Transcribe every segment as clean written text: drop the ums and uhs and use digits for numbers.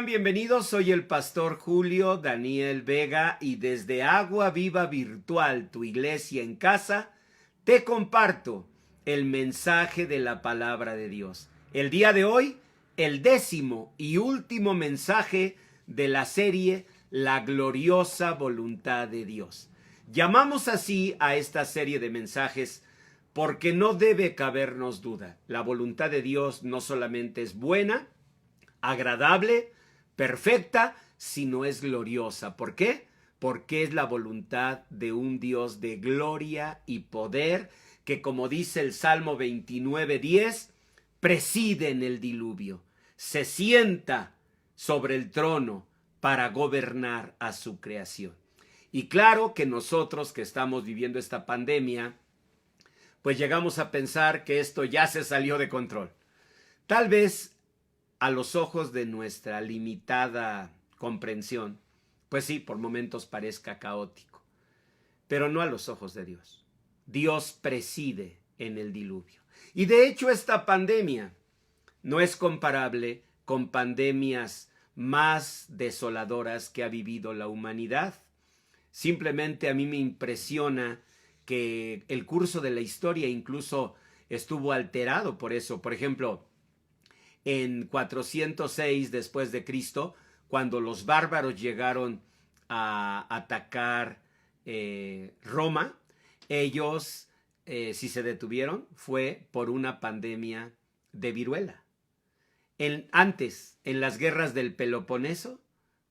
Bienvenidos, soy el pastor Julio Daniel Vega y desde Agua Viva Virtual, tu iglesia en casa, te comparto el mensaje de la palabra de Dios. El día de hoy, el 10º y último mensaje de la serie La gloriosa voluntad de Dios. Llamamos así a esta serie de mensajes porque no debe cabernos duda. La voluntad de Dios no solamente es buena, agradable, perfecta, sino es gloriosa. ¿Por qué? Porque es la voluntad de un Dios de gloria y poder que, como dice el Salmo 29:10, preside en el diluvio, se sienta sobre el trono para gobernar a su creación. Y claro que nosotros que estamos viviendo esta pandemia, pues llegamos a pensar que esto ya se salió de control. Tal vez a los ojos de nuestra limitada comprensión, pues sí, por momentos parezca caótico, pero no a los ojos de Dios. Dios preside en el diluvio. Y de hecho esta pandemia no es comparable con pandemias más desoladoras que ha vivido la humanidad. Simplemente a mí me impresiona que el curso de la historia incluso estuvo alterado por eso. Por ejemplo, en 406 después de Cristo, cuando los bárbaros llegaron a atacar Roma, ellos, si se detuvieron, fue por una pandemia de viruela. Antes, en las guerras del Peloponeso,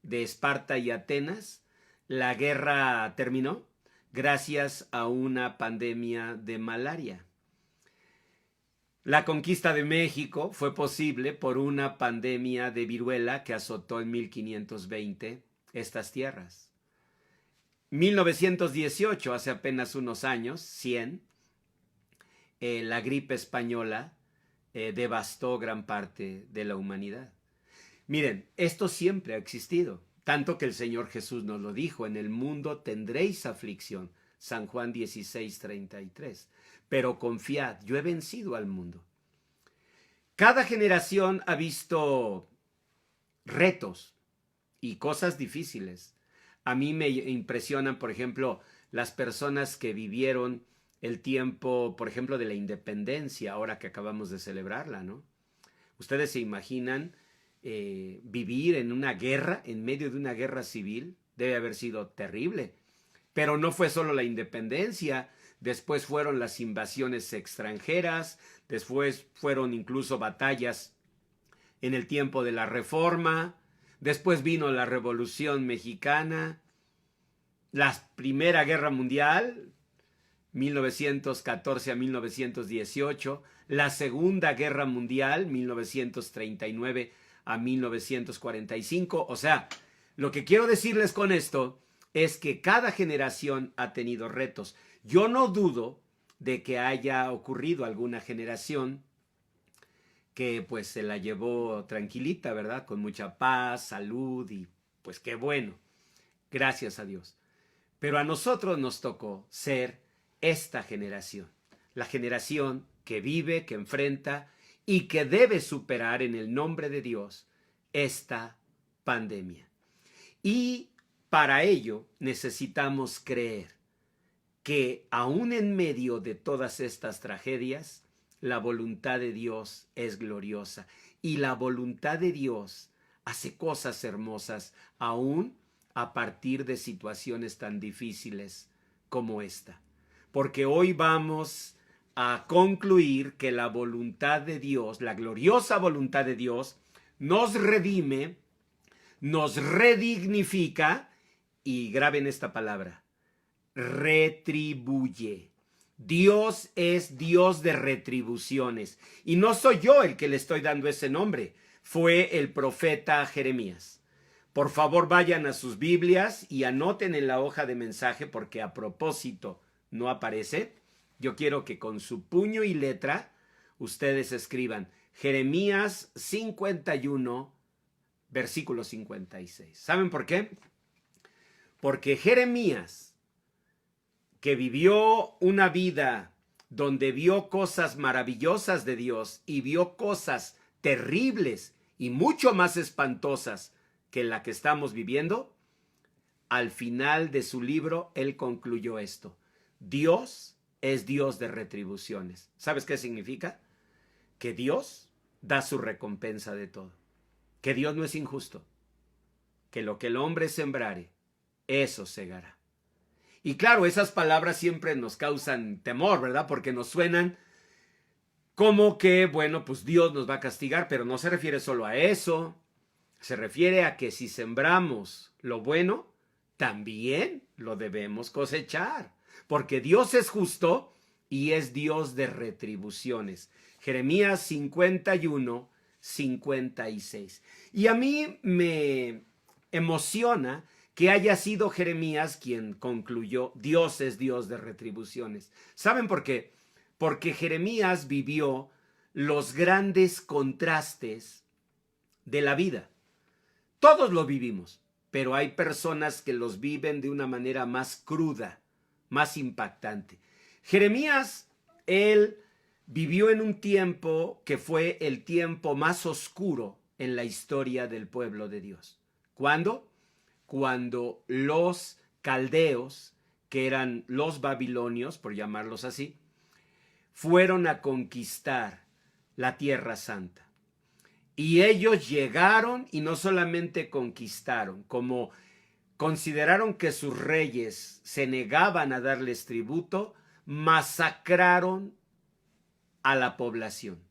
de Esparta y Atenas, la guerra terminó gracias a una pandemia de malaria. La conquista de México fue posible por una pandemia de viruela que azotó en 1520 estas tierras. 1918, hace apenas unos años, 100, la gripe española devastó gran parte de la humanidad. Miren, esto siempre ha existido, tanto que el Señor Jesús nos lo dijo: en el mundo tendréis aflicción, San Juan 16:33. Pero confiad, yo he vencido al mundo. Cada generación ha visto retos y cosas difíciles. A mí me impresionan, por ejemplo, las personas que vivieron el tiempo, por ejemplo, de la independencia, ahora que acabamos de celebrarla, ¿no? Ustedes se imaginan vivir en una guerra, en medio de una guerra civil. Debe haber sido terrible. Pero no fue solo la independencia. Después fueron las invasiones extranjeras, después fueron incluso batallas en el tiempo de la Reforma, después vino la Revolución Mexicana, la Primera Guerra Mundial, 1914 a 1918, la Segunda Guerra Mundial, 1939 a 1945. O sea, lo que quiero decirles con esto es que cada generación ha tenido retos. Yo no dudo de que haya ocurrido alguna generación que pues se la llevó tranquilita, ¿verdad? Con mucha paz, salud y pues qué bueno. Gracias a Dios. Pero a nosotros nos tocó ser esta generación. La generación que vive, que enfrenta y que debe superar en el nombre de Dios esta pandemia. Y para ello necesitamos creer que aún en medio de todas estas tragedias, la voluntad de Dios es gloriosa y la voluntad de Dios hace cosas hermosas aún a partir de situaciones tan difíciles como esta. Porque hoy vamos a concluir que la voluntad de Dios, la gloriosa voluntad de Dios, nos redime, nos redignifica y graben esta palabra: retribuye. Dios es Dios de retribuciones. Y no soy yo el que le estoy dando ese nombre. Fue el profeta Jeremías. Por favor, vayan a sus Biblias y anoten en la hoja de mensaje, porque a propósito no aparece. Yo quiero que con su puño y letra ustedes escriban Jeremías 51, versículo 56. ¿Saben por qué? Porque Jeremías, que vivió una vida donde vio cosas maravillosas de Dios y vio cosas terribles y mucho más espantosas que la que estamos viviendo, al final de su libro, él concluyó esto: Dios es Dios de retribuciones. ¿Sabes qué significa? Que Dios da su recompensa de todo. Que Dios no es injusto. Que lo que el hombre sembrare, eso segará. Y claro, esas palabras siempre nos causan temor, ¿verdad? Porque nos suenan como que, bueno, pues Dios nos va a castigar, pero no se refiere solo a eso. Se refiere a que si sembramos lo bueno, también lo debemos cosechar. Porque Dios es justo y es Dios de retribuciones. Jeremías 51, 56. Y a mí me emociona que haya sido Jeremías quien concluyó: Dios es Dios de retribuciones. ¿Saben por qué? Porque Jeremías vivió los grandes contrastes de la vida. Todos lo vivimos, pero hay personas que los viven de una manera más cruda, más impactante. Jeremías, él vivió en un tiempo que fue el tiempo más oscuro en la historia del pueblo de Dios. ¿Cuándo? Cuando los caldeos, que eran los babilonios, por llamarlos así, fueron a conquistar la Tierra Santa. Y ellos llegaron y no solamente conquistaron, como consideraron que sus reyes se negaban a darles tributo, masacraron a la población.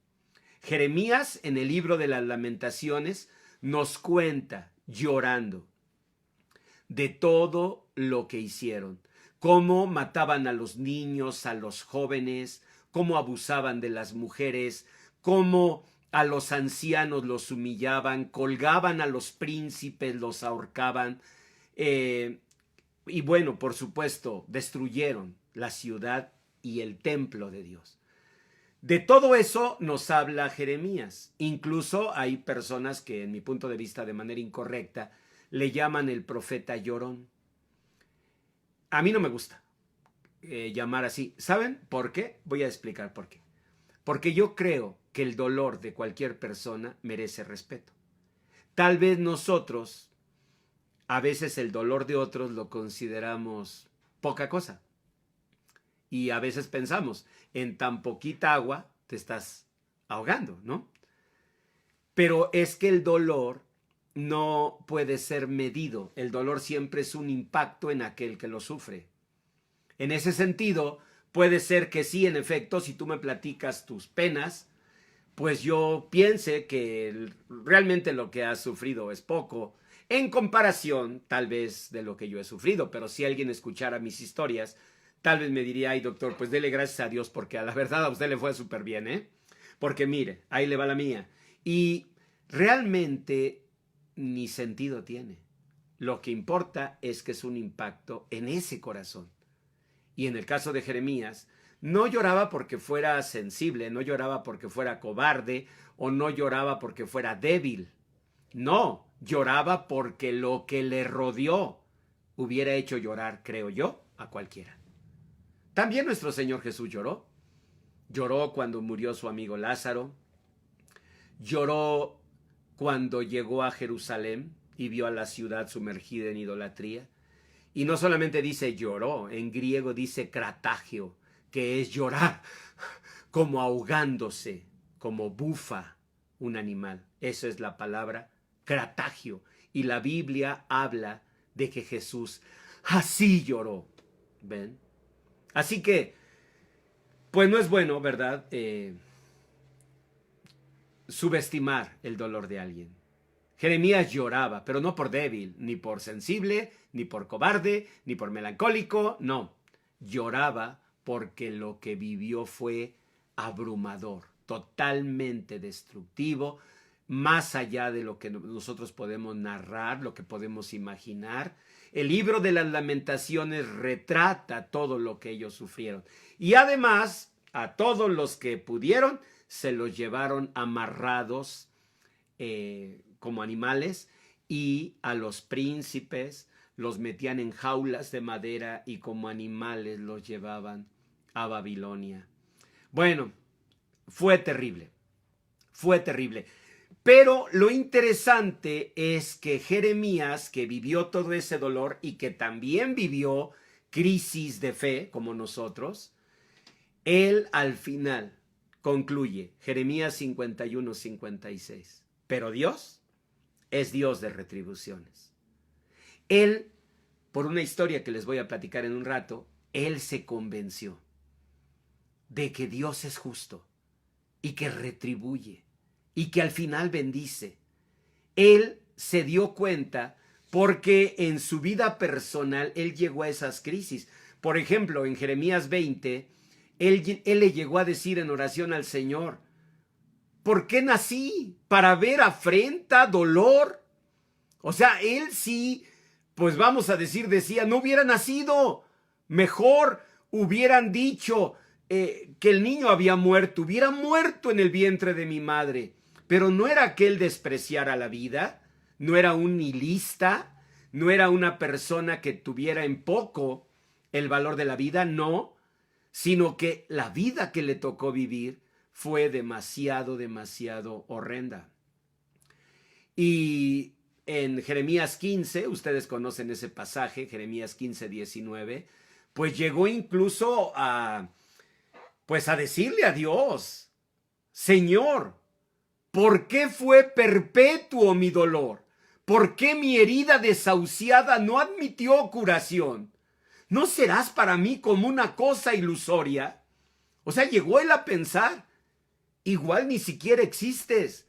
Jeremías, en el libro de las Lamentaciones, nos cuenta, llorando, de todo lo que hicieron, cómo mataban a los niños, a los jóvenes, cómo abusaban de las mujeres, cómo a los ancianos los humillaban, colgaban a los príncipes, los ahorcaban, y bueno, por supuesto, destruyeron la ciudad y el templo de Dios. De todo eso nos habla Jeremías. Incluso hay personas que, en mi punto de vista, de manera incorrecta, le llaman el profeta llorón. A mí no me gusta llamar así. ¿Saben por qué? Voy a explicar por qué. Porque yo creo que el dolor de cualquier persona merece respeto. Tal vez nosotros, a veces el dolor de otros lo consideramos poca cosa. Y a veces pensamos, en tan poquita agua te estás ahogando, ¿no? Pero es que el dolor no puede ser medido. El dolor siempre es un impacto en aquel que lo sufre. En ese sentido, puede ser que sí, en efecto, si tú me platicas tus penas, pues yo piense que realmente lo que has sufrido es poco, en comparación tal vez de lo que yo he sufrido. Pero si alguien escuchara mis historias, tal vez me diría: ay, doctor, pues dele gracias a Dios, porque a la verdad a usted le fue súper bien, ¿eh? Porque mire, ahí le va la mía. Y realmente ni sentido tiene. Lo que importa es que es un impacto en ese corazón. Y en el caso de Jeremías, no lloraba porque fuera sensible, no lloraba porque fuera cobarde o no lloraba porque fuera débil. No, lloraba porque lo que le rodeó hubiera hecho llorar, creo yo, a cualquiera. También nuestro Señor Jesús lloró. Lloró cuando murió su amigo Lázaro. Lloró cuando llegó a Jerusalén y vio a la ciudad sumergida en idolatría. Y no solamente dice lloró, en griego dice kratagio, que es llorar, como ahogándose, como bufa un animal. Esa es la palabra kratagio. Y la Biblia habla de que Jesús así lloró. ¿Ven? Así que, pues no es bueno, ¿verdad? Subestimar el dolor de alguien. Jeremías lloraba, pero no por débil, ni por sensible, ni por cobarde, ni por melancólico, no. Lloraba porque lo que vivió fue abrumador, totalmente destructivo, más allá de lo que nosotros podemos narrar, lo que podemos imaginar. El libro de las Lamentaciones retrata todo lo que ellos sufrieron. Y además, a todos los que pudieron, se los llevaron amarrados como animales, y a los príncipes los metían en jaulas de madera y como animales los llevaban a Babilonia. Bueno, fue terrible, fue terrible. Pero lo interesante es que Jeremías, que vivió todo ese dolor y que también vivió crisis de fe como nosotros, él al final concluye, Jeremías 51-56, pero Dios es Dios de retribuciones. Él, por una historia que les voy a platicar en un rato, él se convenció de que Dios es justo y que retribuye y que al final bendice. Él se dio cuenta porque en su vida personal él llegó a esas crisis. Por ejemplo, en Jeremías 20, él le llegó a decir en oración al Señor, ¿por qué nací? ¿Para ver afrenta, dolor? O sea, él sí, pues vamos a decir, decía, no hubiera nacido. Mejor hubieran dicho que el niño había muerto, hubiera muerto en el vientre de mi madre. Pero no era que él despreciara la vida, no era un nihilista, no era una persona que tuviera en poco el valor de la vida, no, sino que la vida que le tocó vivir fue demasiado, demasiado horrenda. Y en Jeremías 15, ustedes conocen ese pasaje, Jeremías 15-19, pues llegó incluso pues a decirle a Dios, Señor, ¿por qué fue perpetuo mi dolor? ¿Por qué mi herida desahuciada no admitió curación? ¿No serás para mí como una cosa ilusoria? O sea, llegó él a pensar, igual ni siquiera existes.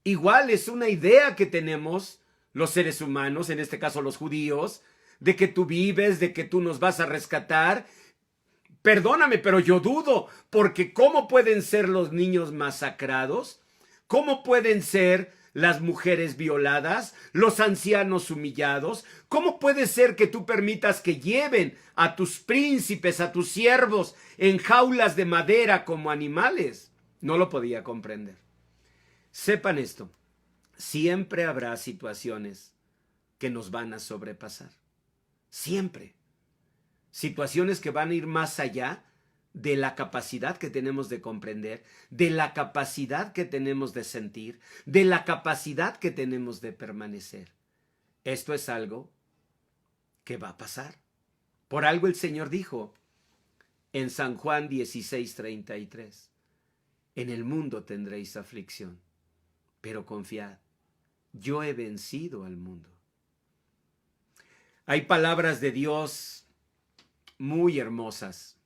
Igual es una idea que tenemos los seres humanos, en este caso los judíos, de que tú vives, de que tú nos vas a rescatar. Perdóname, pero yo dudo, porque ¿cómo pueden ser los niños masacrados? ¿Cómo pueden ser las mujeres violadas, los ancianos humillados? ¿Cómo puede ser que tú permitas que lleven a tus príncipes, a tus siervos, en jaulas de madera como animales? No lo podía comprender. Sepan esto, siempre habrá situaciones que nos van a sobrepasar. Siempre. Situaciones que van a ir más allá de la capacidad que tenemos de comprender, de la capacidad que tenemos de sentir, de la capacidad que tenemos de permanecer. Esto es algo que va a pasar. Por algo el Señor dijo en San Juan 16:33, en el mundo tendréis aflicción, pero confiad, yo he vencido al mundo. Hay palabras de Dios muy hermosas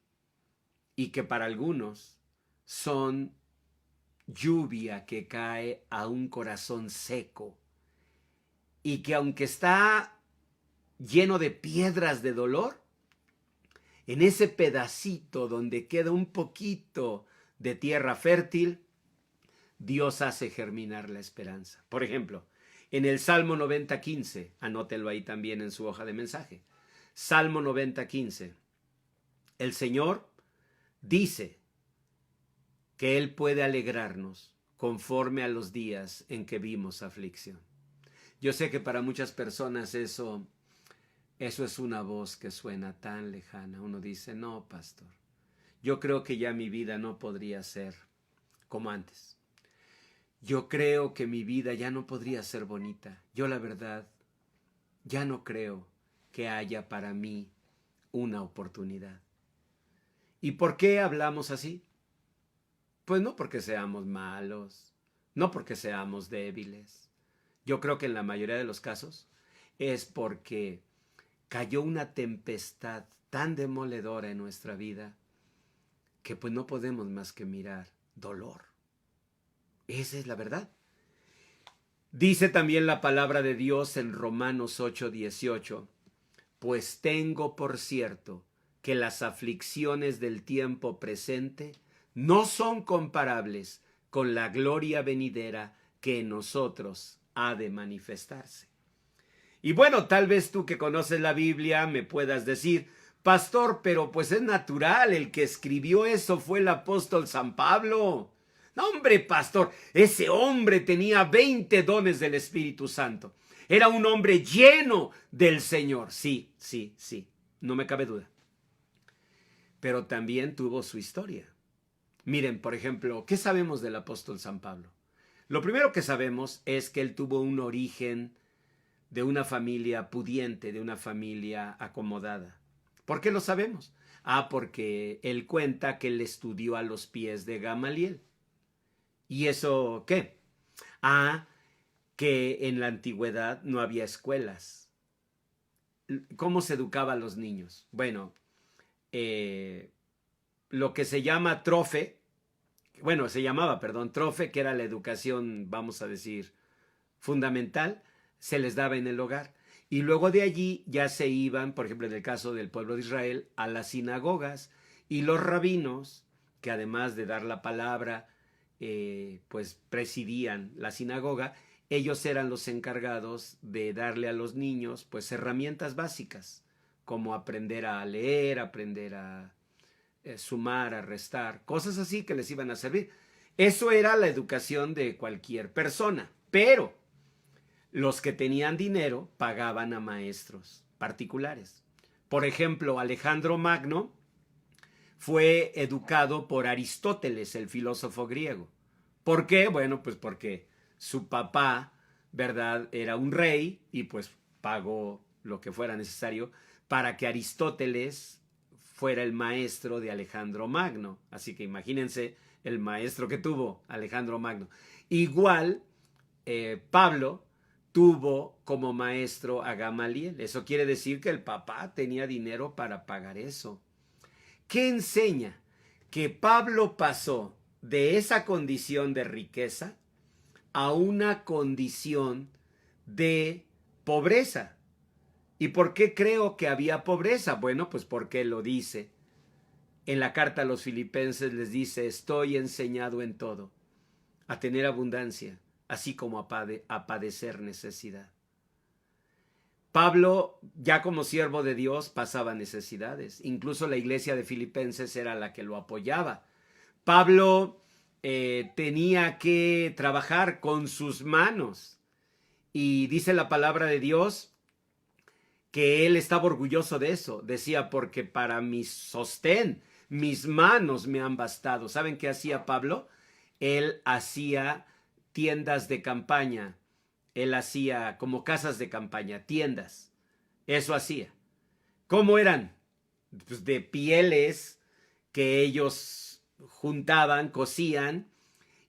y que para algunos son lluvia que cae a un corazón seco y que aunque está lleno de piedras de dolor, en ese pedacito donde queda un poquito de tierra fértil, Dios hace germinar la esperanza. Por ejemplo, en el Salmo 90:15, anótelo ahí también en su hoja de mensaje. Salmo 90:15. El Señor dice que Él puede alegrarnos conforme a los días en que vimos aflicción. Yo sé que para muchas personas eso es una voz que suena tan lejana. Uno dice, no, pastor, yo creo que ya mi vida no podría ser como antes. Yo creo que mi vida ya no podría ser bonita. Yo la verdad, ya no creo que haya para mí una oportunidad. ¿Y por qué hablamos así? Pues no porque seamos malos, no porque seamos débiles. Yo creo que en la mayoría de los casos es porque cayó una tempestad tan demoledora en nuestra vida que pues no podemos más que mirar dolor. Esa es la verdad. Dice también la palabra de Dios en Romanos 8:18, pues tengo por cierto que las aflicciones del tiempo presente no son comparables con la gloria venidera que en nosotros ha de manifestarse. Y bueno, tal vez tú que conoces la Biblia me puedas decir, pastor, pero pues es natural, el que escribió eso fue el apóstol San Pablo. No, hombre, pastor, ese hombre tenía 20 dones del Espíritu Santo. Era un hombre lleno del Señor. Sí, sí, sí, no me cabe duda. Pero también tuvo su historia. Miren, por ejemplo, ¿qué sabemos del apóstol San Pablo? Lo primero que sabemos es que él tuvo un origen de una familia pudiente, de una familia acomodada. ¿Por qué lo sabemos? Porque él cuenta que él estudió a los pies de Gamaliel. ¿Y eso qué? Que en la antigüedad no había escuelas. ¿Cómo se educaba a los niños? Bueno, lo que se llama trofe, bueno, se llamaba, perdón, trofe, que era la educación, vamos a decir, fundamental, se les daba en el hogar. Y luego de allí ya se iban, por ejemplo, en el caso del pueblo de Israel, a las sinagogas. Y los rabinos, que además de dar la palabra, pues presidían la sinagoga, ellos eran los encargados de darle a los niños pues herramientas básicas, como aprender a leer, aprender a sumar, a restar, cosas así que les iban a servir. Eso era la educación de cualquier persona, pero los que tenían dinero pagaban a maestros particulares. Por ejemplo, Alejandro Magno fue educado por Aristóteles, el filósofo griego. ¿Por qué? Bueno, pues porque su papá, ¿verdad?, era un rey y pues pagó lo que fuera necesario para que Aristóteles fuera el maestro de Alejandro Magno. Así que imagínense el maestro que tuvo Alejandro Magno. Igual, Pablo tuvo como maestro a Gamaliel. Eso quiere decir que el papá tenía dinero para pagar eso. ¿Qué enseña? Que Pablo pasó de esa condición de riqueza a una condición de pobreza. ¿Y por qué creo que había pobreza? Bueno, pues porque lo dice. En la carta a los filipenses les dice, estoy enseñado en todo, a tener abundancia, así como a padecer necesidad. Pablo, ya como siervo de Dios, pasaba necesidades. Incluso la iglesia de Filipenses era la que lo apoyaba. Pablo tenía que trabajar con sus manos. Y dice la palabra de Dios que él estaba orgulloso de eso. Decía, porque para mi sostén, mis manos me han bastado. ¿Saben qué hacía Pablo? Él hacía tiendas de campaña. Él hacía como casas de campaña, tiendas. Eso hacía. ¿Cómo eran? Pues de pieles que ellos juntaban, cosían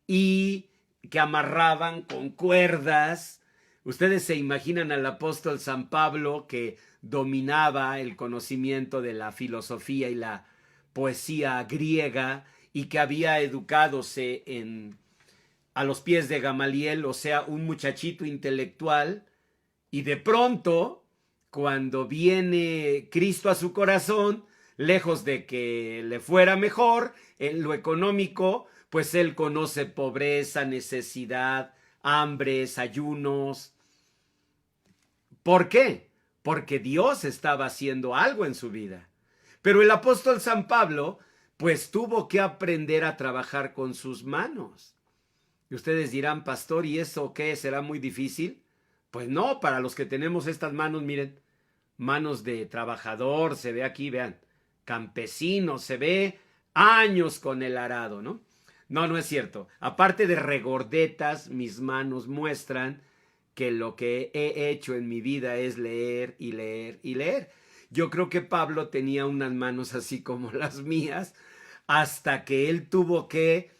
y que amarraban con cuerdas. Ustedes se imaginan al apóstol San Pablo, que dominaba el conocimiento de la filosofía y la poesía griega y que había educadose a los pies de Gamaliel, o sea, un muchachito intelectual, y de pronto, cuando viene Cristo a su corazón, lejos de que le fuera mejor en lo económico, pues él conoce pobreza, necesidad, hambres, ayunos. ¿Por qué? Porque Dios estaba haciendo algo en su vida. Pero el apóstol San Pablo, pues tuvo que aprender a trabajar con sus manos. Y ustedes dirán, pastor, ¿y eso qué? ¿Será muy difícil? Pues no, para los que tenemos estas manos, miren, manos de trabajador, se ve aquí, vean, campesino, se ve años con el arado, ¿no? No, no es cierto. Aparte de regordetas, mis manos muestran que lo que he hecho en mi vida es leer y leer y leer. Yo creo que Pablo tenía unas manos así como las mías, hasta que él tuvo que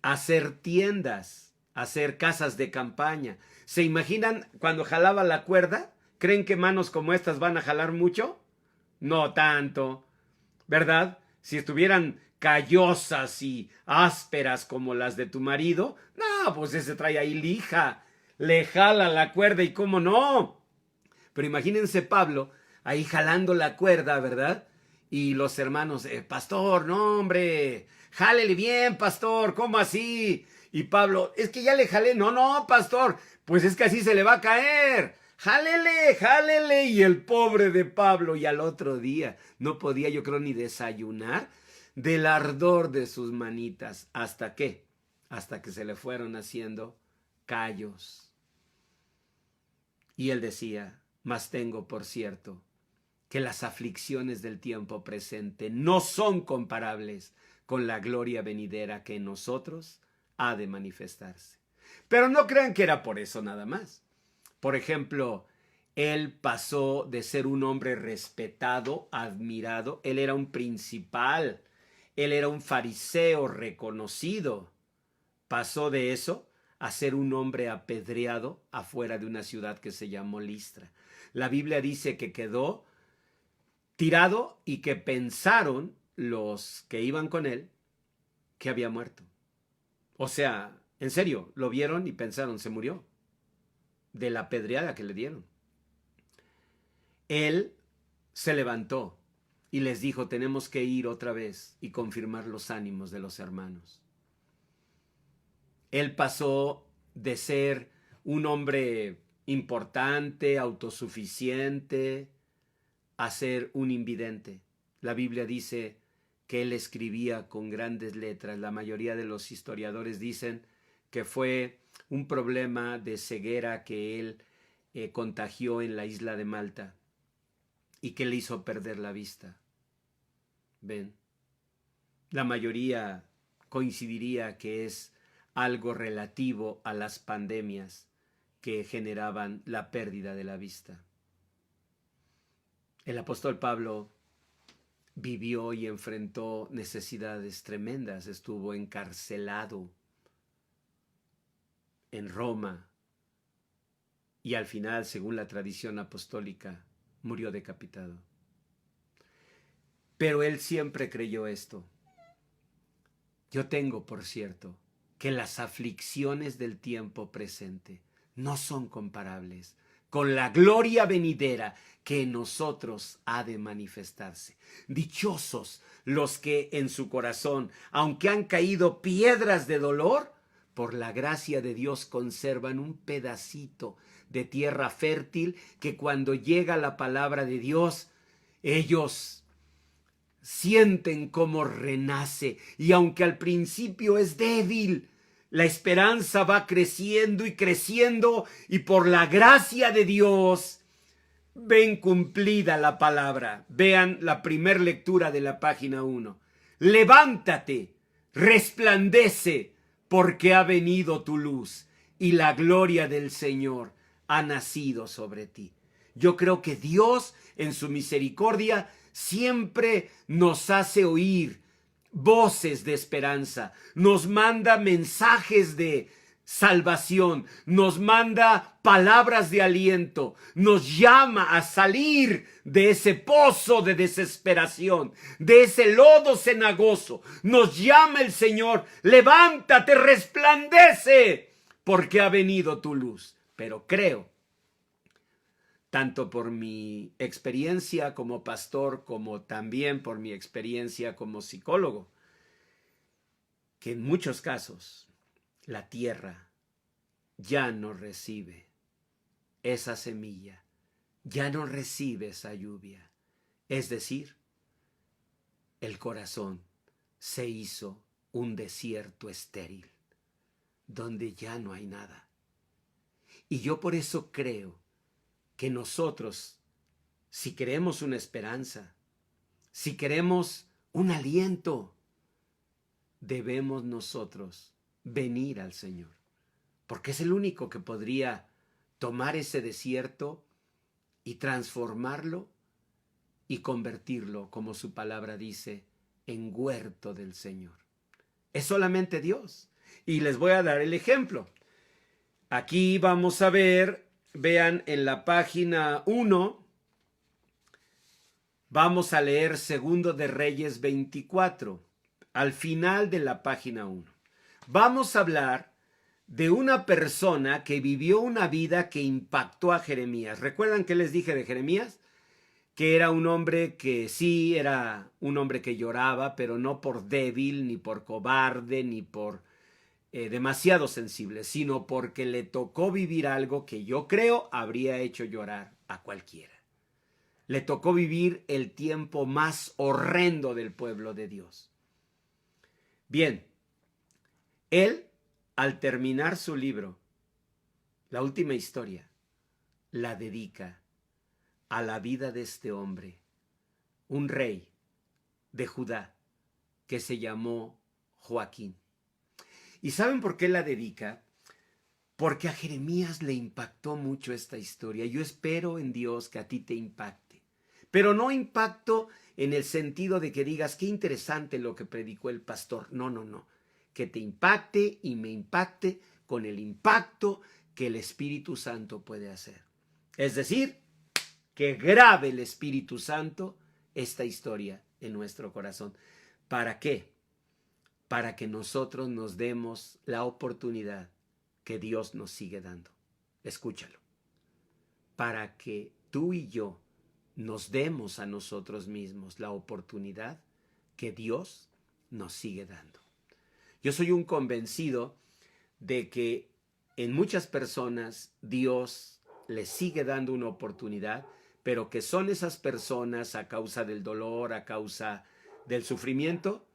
hacer tiendas, hacer casas de campaña. ¿Se imaginan cuando jalaba la cuerda? ¿Creen que manos como estas van a jalar mucho? No tanto, ¿verdad? Si estuvieran callosas y ásperas como las de tu marido, no, pues ese trae ahí lija, le jala la cuerda y cómo no. Pero imagínense Pablo ahí jalando la cuerda, ¿verdad? Y los hermanos, pastor, no hombre, jálele bien, pastor, ¿cómo así? Y Pablo, es que ya le jalé, no, no, pastor, pues es que así se le va a caer. Jálele, jálele. Y el pobre de Pablo, y al otro día no podía, yo creo, ni desayunar del ardor de sus manitas. ¿Hasta qué? Hasta que se le fueron haciendo callos. Y él decía, mas tengo por cierto que las aflicciones del tiempo presente no son comparables con la gloria venidera que en nosotros ha de manifestarse. Pero no crean que era por eso nada más. Por ejemplo, él pasó de ser un hombre respetado, admirado. Él era un principal. Él era un fariseo reconocido. Pasó de eso a ser un hombre apedreado afuera de una ciudad que se llamó Listra. La Biblia dice que quedó tirado y que pensaron los que iban con él que había muerto. O sea, en serio, lo vieron y pensaron, se murió de la apedreada que le dieron. Él se levantó y les dijo, tenemos que ir otra vez y confirmar los ánimos de los hermanos. Él pasó de ser un hombre importante, autosuficiente, a ser un invidente. La Biblia dice que él escribía con grandes letras. La mayoría de los historiadores dicen que fue un problema de ceguera que él contagió en la isla de Malta y que le hizo perder la vista. ¿Ven? La mayoría coincidiría que es algo relativo a las pandemias que generaban la pérdida de la vista. El apóstol Pablo vivió y enfrentó necesidades tremendas, estuvo encarcelado en Roma y al final, según la tradición apostólica, murió decapitado. Pero él siempre creyó esto. Yo tengo, por cierto, que las aflicciones del tiempo presente no son comparables con la gloria venidera que en nosotros ha de manifestarse. Dichosos los que en su corazón, aunque han caído piedras de dolor, por la gracia de Dios conservan un pedacito de tierra fértil que cuando llega la palabra de Dios, ellos sienten cómo renace, y aunque al principio es débil, la esperanza va creciendo y creciendo, y por la gracia de Dios ven cumplida la palabra. Vean la primer lectura de la página 1. Levántate, resplandece, porque ha venido tu luz, y la gloria del Señor ha nacido sobre ti. Yo creo que Dios, en su misericordia, siempre nos hace oír voces de esperanza, nos manda mensajes de salvación, nos manda palabras de aliento, nos llama a salir de ese pozo de desesperación, de ese lodo cenagoso. Nos llama el Señor, levántate, resplandece, porque ha venido tu luz. Pero creo, tanto por mi experiencia como pastor, como también por mi experiencia como psicólogo, que en muchos casos la tierra ya no recibe esa semilla, ya no recibe esa lluvia. Es decir, el corazón se hizo un desierto estéril, donde ya no hay nada. Y yo por eso creo que nosotros, si queremos una esperanza, si queremos un aliento, debemos nosotros venir al Señor, porque es el único que podría tomar ese desierto y transformarlo y convertirlo, como su palabra dice, en huerto del Señor. Es solamente Dios. Y les voy a dar el ejemplo. Aquí vamos a ver, vean en la página 1, vamos a leer 2 de Reyes 24, al final de la página 1. Vamos a hablar de una persona que vivió una vida que impactó a Jeremías. ¿Recuerdan qué les dije de Jeremías? Que era un hombre que sí, era un hombre que lloraba, pero no por débil, ni por cobarde, ni por demasiado sensible, sino porque le tocó vivir algo que yo creo habría hecho llorar a cualquiera. Le tocó vivir el tiempo más horrendo del pueblo de Dios. Bien, él, al terminar su libro, la última historia, la dedica a la vida de este hombre, un rey de Judá que se llamó Joaquín. ¿Y saben por qué la dedica? porque a Jeremías le impactó mucho esta historia. Yo espero en Dios que a ti te impacte, pero no impacto en el sentido de que digas qué interesante lo que predicó el pastor. No, no, no. Que te impacte y me impacte con el impacto que el Espíritu Santo puede hacer. Es decir, que grabe el Espíritu Santo esta historia en nuestro corazón. ¿Para qué? Para que nosotros nos demos la oportunidad que Dios nos sigue dando. Escúchalo. Para que tú y yo nos demos a nosotros mismos la oportunidad que Dios nos sigue dando. Yo soy un convencido de que en muchas personas Dios les sigue dando una oportunidad, pero que son esas personas a causa del dolor, a causa del sufrimiento,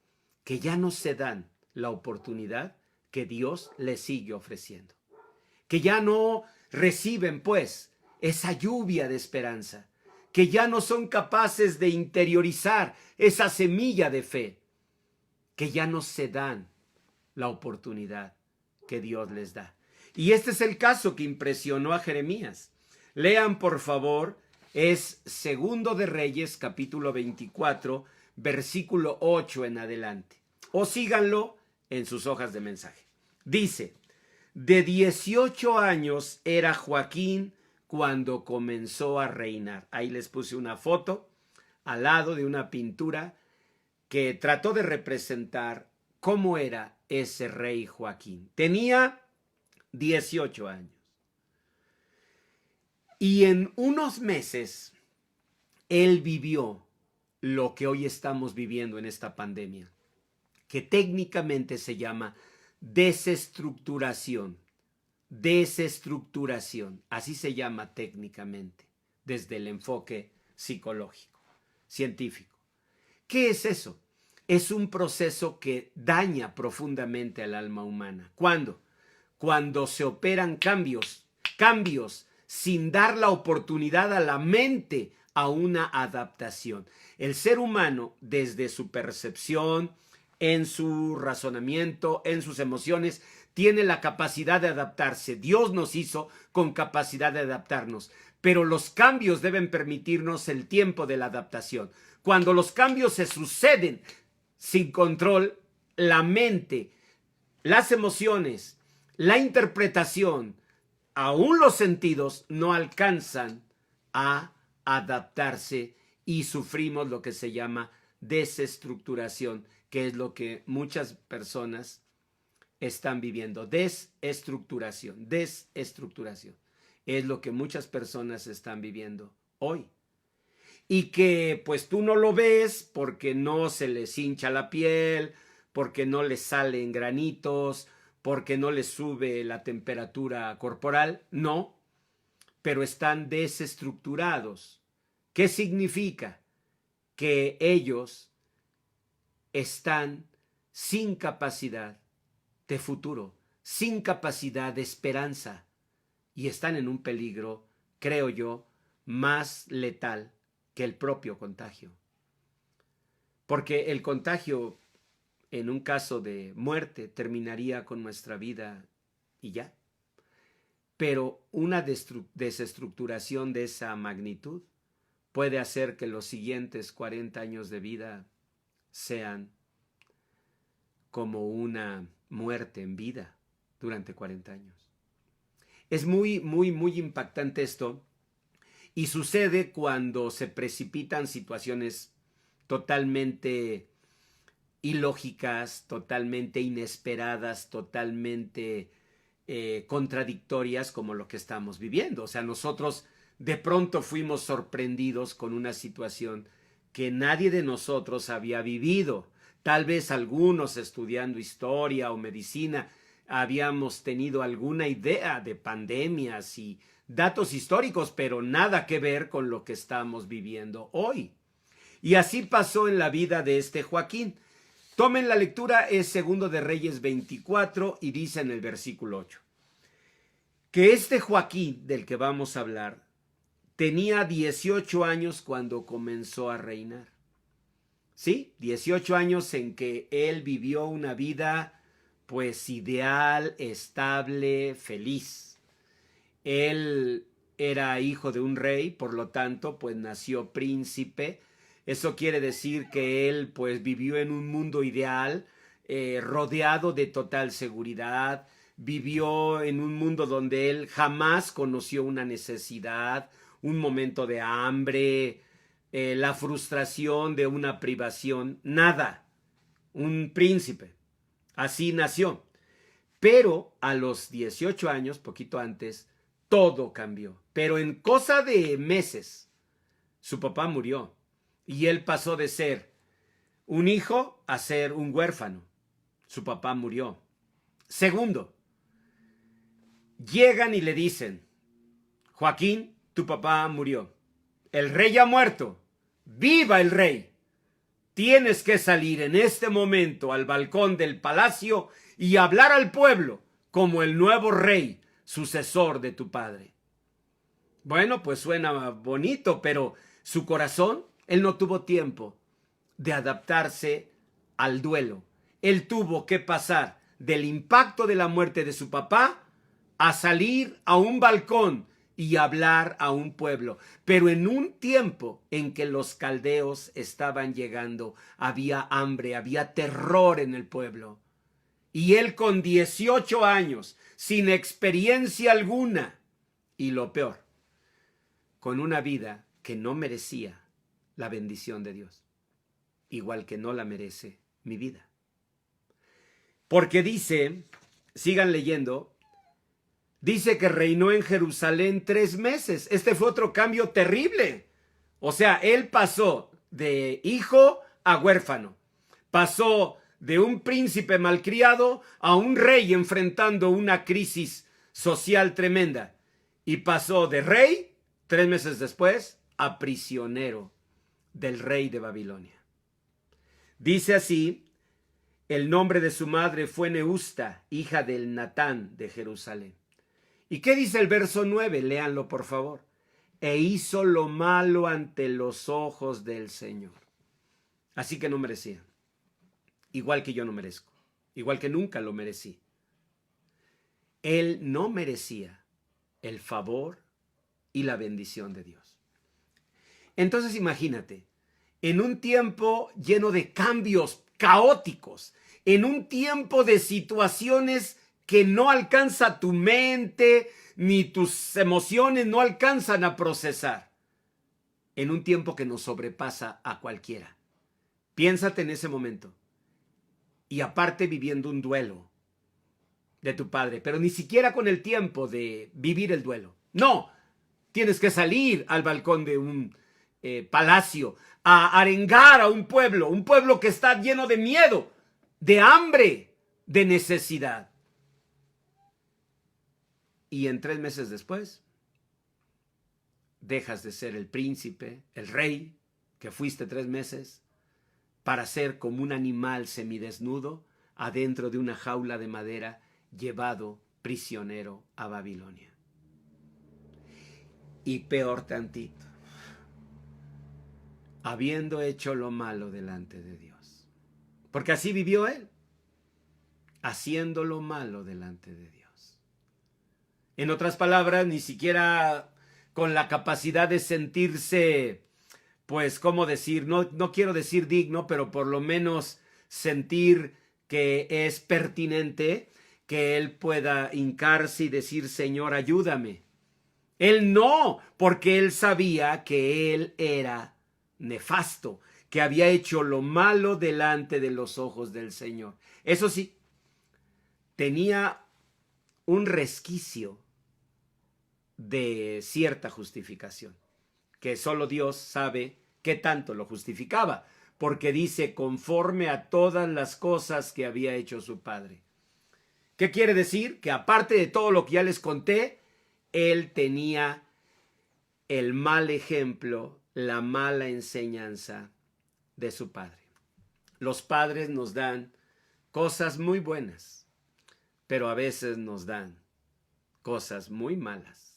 que ya no se dan la oportunidad que Dios les sigue ofreciendo. Que ya no reciben, pues, esa lluvia de esperanza. Que ya no son capaces de interiorizar esa semilla de fe. Que ya no se dan la oportunidad que Dios les da. Y este es el caso que impresionó a Jeremías. Lean, por favor, es Segundo de Reyes, capítulo 24, versículo 8 en adelante. O síganlo en sus hojas de mensaje. Dice, de 18 años era Joaquín cuando comenzó a reinar. Ahí les puse una foto al lado de una pintura que trató de representar cómo era ese rey Joaquín. Tenía 18 años. Y en unos meses, él vivió lo que hoy estamos viviendo en esta pandemia, que técnicamente se llama desestructuración. Desestructuración, así se llama técnicamente, desde el enfoque psicológico, científico. ¿Qué es eso? Es un proceso que daña profundamente al alma humana. ¿Cuándo? Cuando se operan cambios sin dar la oportunidad a la mente a una adaptación. El ser humano, desde su percepción, en su razonamiento, en sus emociones, tiene la capacidad de adaptarse. Dios nos hizo con capacidad de adaptarnos, pero los cambios deben permitirnos el tiempo de la adaptación. Cuando los cambios se suceden sin control, la mente, las emociones, la interpretación, aún los sentidos no alcanzan a adaptarse y sufrimos lo que se llama desestructuración, que es lo que muchas personas están viviendo. Desestructuración es lo que muchas personas están viviendo hoy. Y que pues tú no lo ves porque no se les hincha la piel, porque no les salen granitos, porque no les sube la temperatura corporal, no, pero están desestructurados. ¿Qué significa? Que ellos están sin capacidad de futuro, sin capacidad de esperanza y están en un peligro, creo yo, más letal que el propio contagio. Porque el contagio, en un caso de muerte, terminaría con nuestra vida y ya. Pero una desestructuración de esa magnitud puede hacer que los siguientes 40 años de vida sean como una muerte en vida durante 40 años. Es muy impactante esto y sucede cuando se precipitan situaciones totalmente ilógicas, totalmente inesperadas, totalmente contradictorias como lo que estamos viviendo. O sea, nosotros de pronto fuimos sorprendidos con una situación que nadie de nosotros había vivido. Tal vez algunos estudiando historia o medicina habíamos tenido alguna idea de pandemias y datos históricos, pero nada que ver con lo que estamos viviendo hoy. Y así pasó en la vida de este Joaquín. Tomen la lectura, es Segundo de Reyes 24 y dice en el versículo 8 que este Joaquín del que vamos a hablar tenía 18 años cuando comenzó a reinar. ¿Sí? 18 años en que él vivió una vida pues ideal, estable, feliz. Él era hijo de un rey, por lo tanto, pues nació príncipe. Eso quiere decir que él pues vivió en un mundo ideal, rodeado de total seguridad, vivió en un mundo donde él jamás conoció una necesidad, un momento de hambre, la frustración de una privación, nada, un príncipe. Así nació. Pero a los 18 años, poquito antes, todo cambió. Pero en cosa de meses, su papá murió y él pasó de ser un hijo a ser un huérfano. Su papá murió. Segundo, llegan y le dicen, Joaquín, tu papá murió. El rey ha muerto. ¡Viva el rey! Tienes que salir en este momento al balcón del palacio y hablar al pueblo como el nuevo rey, sucesor de tu padre. Bueno, pues suena bonito, pero su corazón, él no tuvo tiempo de adaptarse al duelo. Él tuvo que pasar del impacto de la muerte de su papá a salir a un balcón y hablar a un pueblo. Pero en un tiempo en que los caldeos estaban llegando, había hambre, había terror en el pueblo. Y él con 18 años, sin experiencia alguna, y lo peor, con una vida que no merecía la bendición de Dios, igual que no la merece mi vida. Porque dice, sigan leyendo, dice que reinó en Jerusalén 3 meses. Este fue otro cambio terrible. O sea, él pasó de hijo a huérfano. Pasó de un príncipe malcriado a un rey enfrentando una crisis social tremenda. Y pasó de rey, 3 meses después, a prisionero del rey de Babilonia. Dice así, el nombre de su madre fue Neusta, hija del Natán de Jerusalén. ¿Y qué dice el verso 9? Léanlo, por favor. E hizo lo malo ante los ojos del Señor. Así que no merecía. Igual que yo no merezco. Igual que nunca lo merecí. Él no merecía el favor y la bendición de Dios. Entonces imagínate, en un tiempo lleno de cambios caóticos, en un tiempo de situaciones que no alcanza tu mente, ni tus emociones no alcanzan a procesar, en un tiempo que nos sobrepasa a cualquiera. Piénsate en ese momento. Y aparte viviendo un duelo de tu padre, pero ni siquiera con el tiempo de vivir el duelo. No, tienes que salir al balcón de un palacio a arengar a un pueblo que está lleno de miedo, de hambre, de necesidad. Y en 3 meses después, dejas de ser el príncipe, el rey, que fuiste 3 meses, para ser como un animal semidesnudo adentro de una jaula de madera, llevado prisionero a Babilonia. Y peor tantito, habiendo hecho lo malo delante de Dios. Porque así vivió él, haciendo lo malo delante de Dios. En otras palabras, ni siquiera con la capacidad de sentirse, pues, ¿cómo decir? No quiero decir digno, pero por lo menos sentir que es pertinente que él pueda hincarse y decir, Señor, ayúdame. Él no, porque él sabía que él era nefasto, que había hecho lo malo delante de los ojos del Señor. Eso sí, tenía un resquicio de cierta justificación, que solo Dios sabe qué tanto lo justificaba, porque dice conforme a todas las cosas que había hecho su padre. ¿Qué quiere decir? Que aparte de todo lo que ya les conté, él tenía el mal ejemplo, la mala enseñanza de su padre. Los padres nos dan cosas muy buenas, pero a veces nos dan cosas muy malas.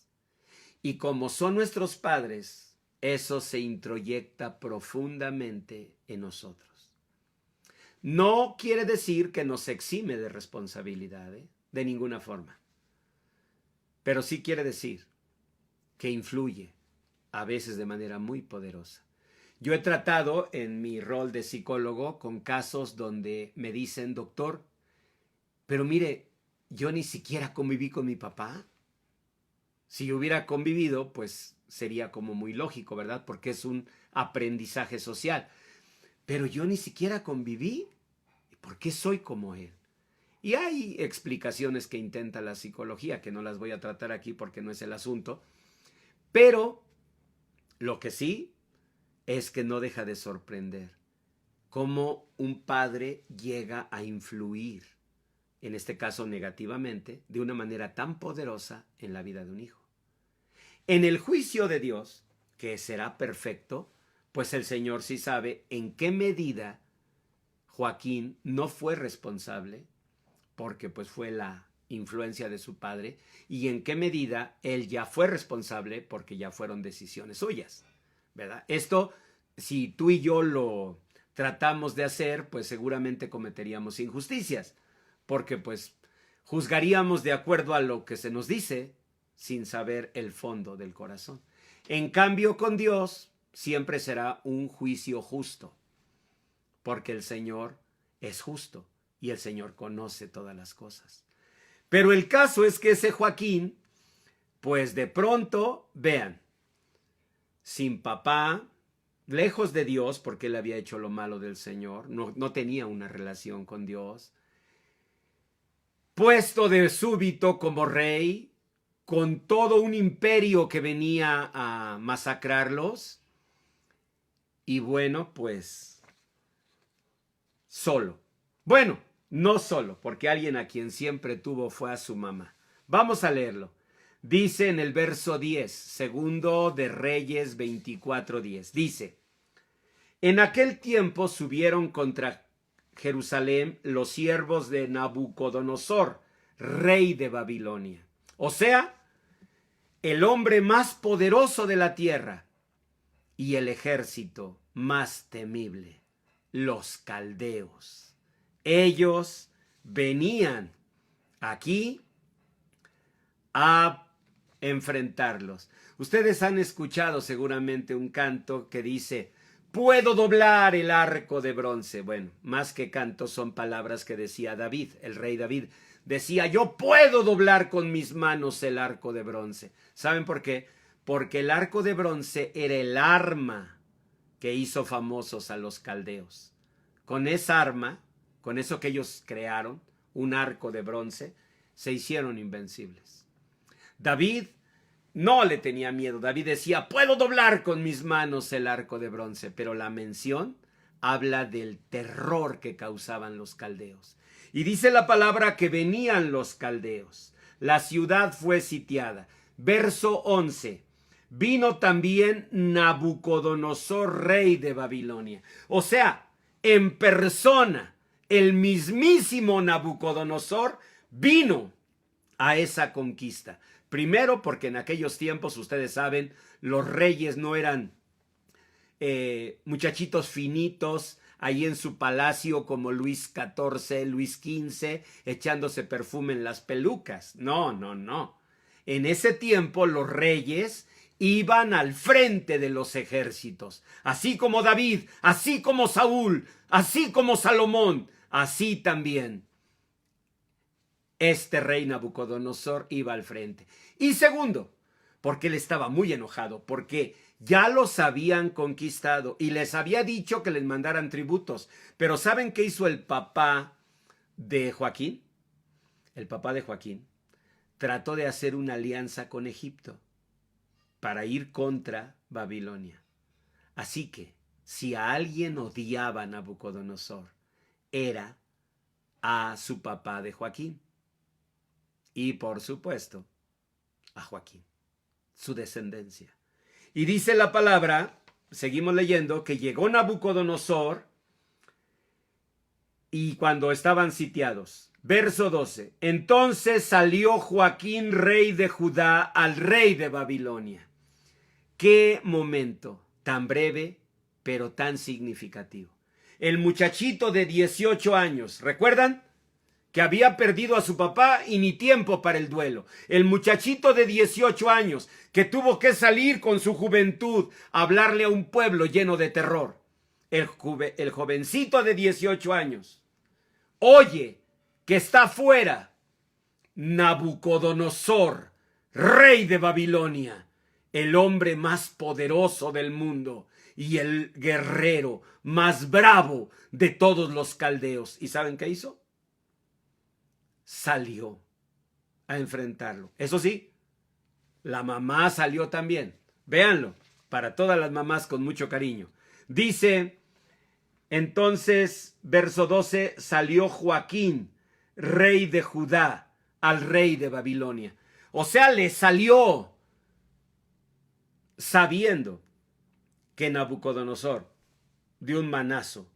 Y como son nuestros padres, eso se introyecta profundamente en nosotros. No quiere decir que nos exime de responsabilidad, de ninguna forma. Pero sí quiere decir que influye, a veces de manera muy poderosa. Yo he tratado en mi rol de psicólogo con casos donde me dicen, doctor, pero mire, yo ni siquiera conviví con mi papá. Si hubiera convivido, pues sería como muy lógico, ¿verdad? Porque es un aprendizaje social. Pero yo ni siquiera conviví. ¿Por qué soy como él? Y hay explicaciones que intenta la psicología, que no las voy a tratar aquí porque no es el asunto. Pero lo que sí es que no deja de sorprender cómo un padre llega a influir, en este caso negativamente, de una manera tan poderosa en la vida de un hijo. En el juicio de Dios, que será perfecto, pues el Señor sí sabe en qué medida Joaquín no fue responsable, porque pues fue la influencia de su padre, y en qué medida él ya fue responsable porque ya fueron decisiones suyas, ¿verdad? Esto, si tú y yo lo tratamos de hacer, pues seguramente cometeríamos injusticias, porque pues juzgaríamos de acuerdo a lo que se nos dice, sin saber el fondo del corazón. En cambio, con Dios siempre será un juicio justo, porque el Señor es justo y el Señor conoce todas las cosas. Pero el caso es que ese Joaquín, pues de pronto, vean, sin papá, lejos de Dios, porque él había hecho lo malo del Señor, no tenía una relación con Dios, puesto de súbito como rey, con todo un imperio que venía a masacrarlos, y bueno, pues solo. Bueno, no solo, porque alguien a quien siempre tuvo fue a su mamá. Vamos a leerlo. Dice en el verso 10, segundo de Reyes 24:10, dice: en aquel tiempo subieron contra Jerusalén los siervos de Nabucodonosor, rey de Babilonia. O sea, el hombre más poderoso de la tierra y el ejército más temible, los caldeos. Ellos venían aquí a enfrentarlos. Ustedes han escuchado seguramente un canto que dice: puedo doblar el arco de bronce. Bueno, más que canto son palabras que decía David, el rey David. Decía: yo puedo doblar con mis manos el arco de bronce. ¿Saben por qué? Porque el arco de bronce era el arma que hizo famosos a los caldeos. Con esa arma, con eso que ellos crearon, un arco de bronce, se hicieron invencibles. David no le tenía miedo. David decía: puedo doblar con mis manos el arco de bronce. Pero la mención habla del terror que causaban los caldeos. Y dice la palabra que venían los caldeos. La ciudad fue sitiada. Verso 11. Vino también Nabucodonosor, rey de Babilonia. O sea, en persona, el mismísimo Nabucodonosor vino a esa conquista. Primero, porque en aquellos tiempos, ustedes saben, los reyes no eran muchachitos finitos ahí en su palacio como Luis XIV, Luis XV, echándose perfume en las pelucas. No, no, no. En ese tiempo los reyes iban al frente de los ejércitos, así como David, así como Saúl, así como Salomón, así también este rey Nabucodonosor iba al frente. Y segundo, porque él estaba muy enojado, porque ya los habían conquistado y les había dicho que les mandaran tributos. Pero ¿saben qué hizo el papá de Joaquín? El papá de Joaquín trató de hacer una alianza con Egipto para ir contra Babilonia. Así que, si a alguien odiaba a Nabucodonosor, era a su papá de Joaquín. Y por supuesto, a Joaquín, su descendencia. Y dice la palabra, seguimos leyendo, que llegó Nabucodonosor y cuando estaban sitiados. Verso 12. Entonces salió Joaquín, rey de Judá, al rey de Babilonia. Qué momento tan breve, pero tan significativo. el muchachito de 18 años, ¿recuerdan? Que había perdido a su papá y ni tiempo para el duelo. El muchachito de 18 años que tuvo que salir con su juventud a hablarle a un pueblo lleno de terror. El jovencito de 18 años oye que está afuera Nabucodonosor, rey de Babilonia, el hombre más poderoso del mundo y el guerrero más bravo de todos los caldeos. ¿Y saben qué hizo? Salió a enfrentarlo. Eso sí, la mamá salió también. Véanlo, para todas las mamás con mucho cariño. Dice, entonces, verso 12, salió Joaquín, rey de Judá, al rey de Babilonia. O sea, le salió sabiendo que Nabucodonosor de un manazo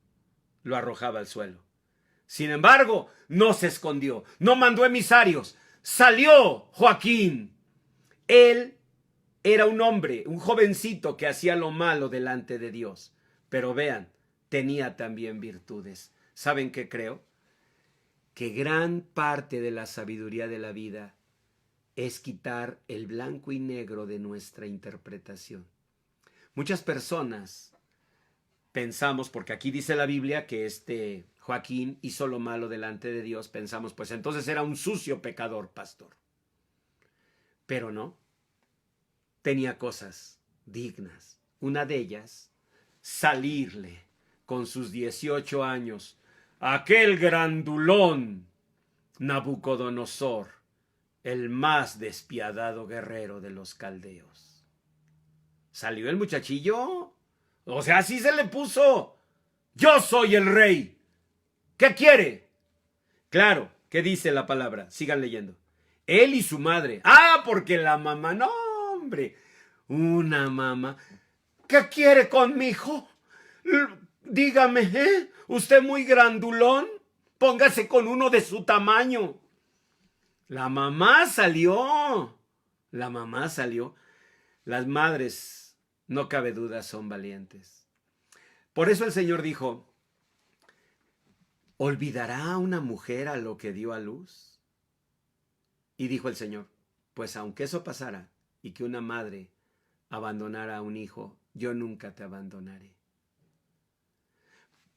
lo arrojaba al suelo. Sin embargo, no se escondió, no mandó emisarios. Salió Joaquín. Él era un hombre, un jovencito que hacía lo malo delante de Dios. Pero vean, tenía también virtudes. ¿Saben qué creo? Que gran parte de la sabiduría de la vida es quitar el blanco y negro de nuestra interpretación. Muchas personas pensamos, porque aquí dice la Biblia que Joaquín hizo lo malo delante de Dios, pensamos, pues entonces era un sucio pecador, pastor. Pero no, tenía cosas dignas. Una de ellas, salirle con sus 18 años a aquel grandulón Nabucodonosor, el más despiadado guerrero de los caldeos. ¿Salió el muchachillo? O sea, así se le puso. Yo soy el rey. ¿Qué quiere? Claro, ¿qué dice la palabra? Sigan leyendo. Él y su madre. Ah, porque la mamá, no, hombre. Una mamá. ¿Qué quiere con mi hijo? Dígame, ¿eh? ¿Usted muy grandulón? Póngase con uno de su tamaño. La mamá salió. La mamá salió. Las madres, no cabe duda, son valientes. Por eso el Señor dijo, ¿olvidará una mujer a lo que dio a luz? Y dijo el Señor, pues aunque eso pasara y que una madre abandonara a un hijo, yo nunca te abandonaré.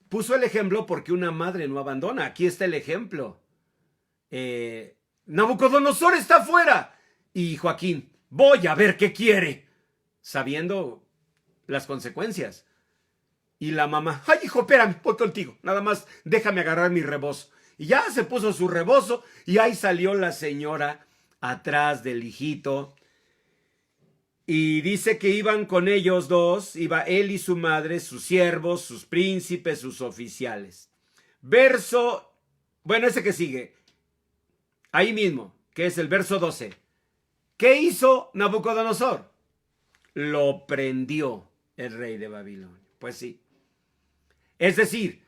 Puso el ejemplo porque una madre no abandona. Aquí está el ejemplo. Nabucodonosor está afuera. Y Joaquín, voy a ver qué quiere, sabiendo las consecuencias. Y la mamá, ay hijo, espérame, voy contigo, nada más déjame agarrar mi rebozo. Y ya se puso su rebozo y ahí salió la señora atrás del hijito. Y dice que iban con ellos dos, iba él y su madre, sus siervos, sus príncipes, sus oficiales. Verso, bueno, ese que sigue, ahí mismo, que es el verso 12. ¿Qué hizo Nabucodonosor? Lo prendió el rey de Babilonia. Pues sí. Es decir,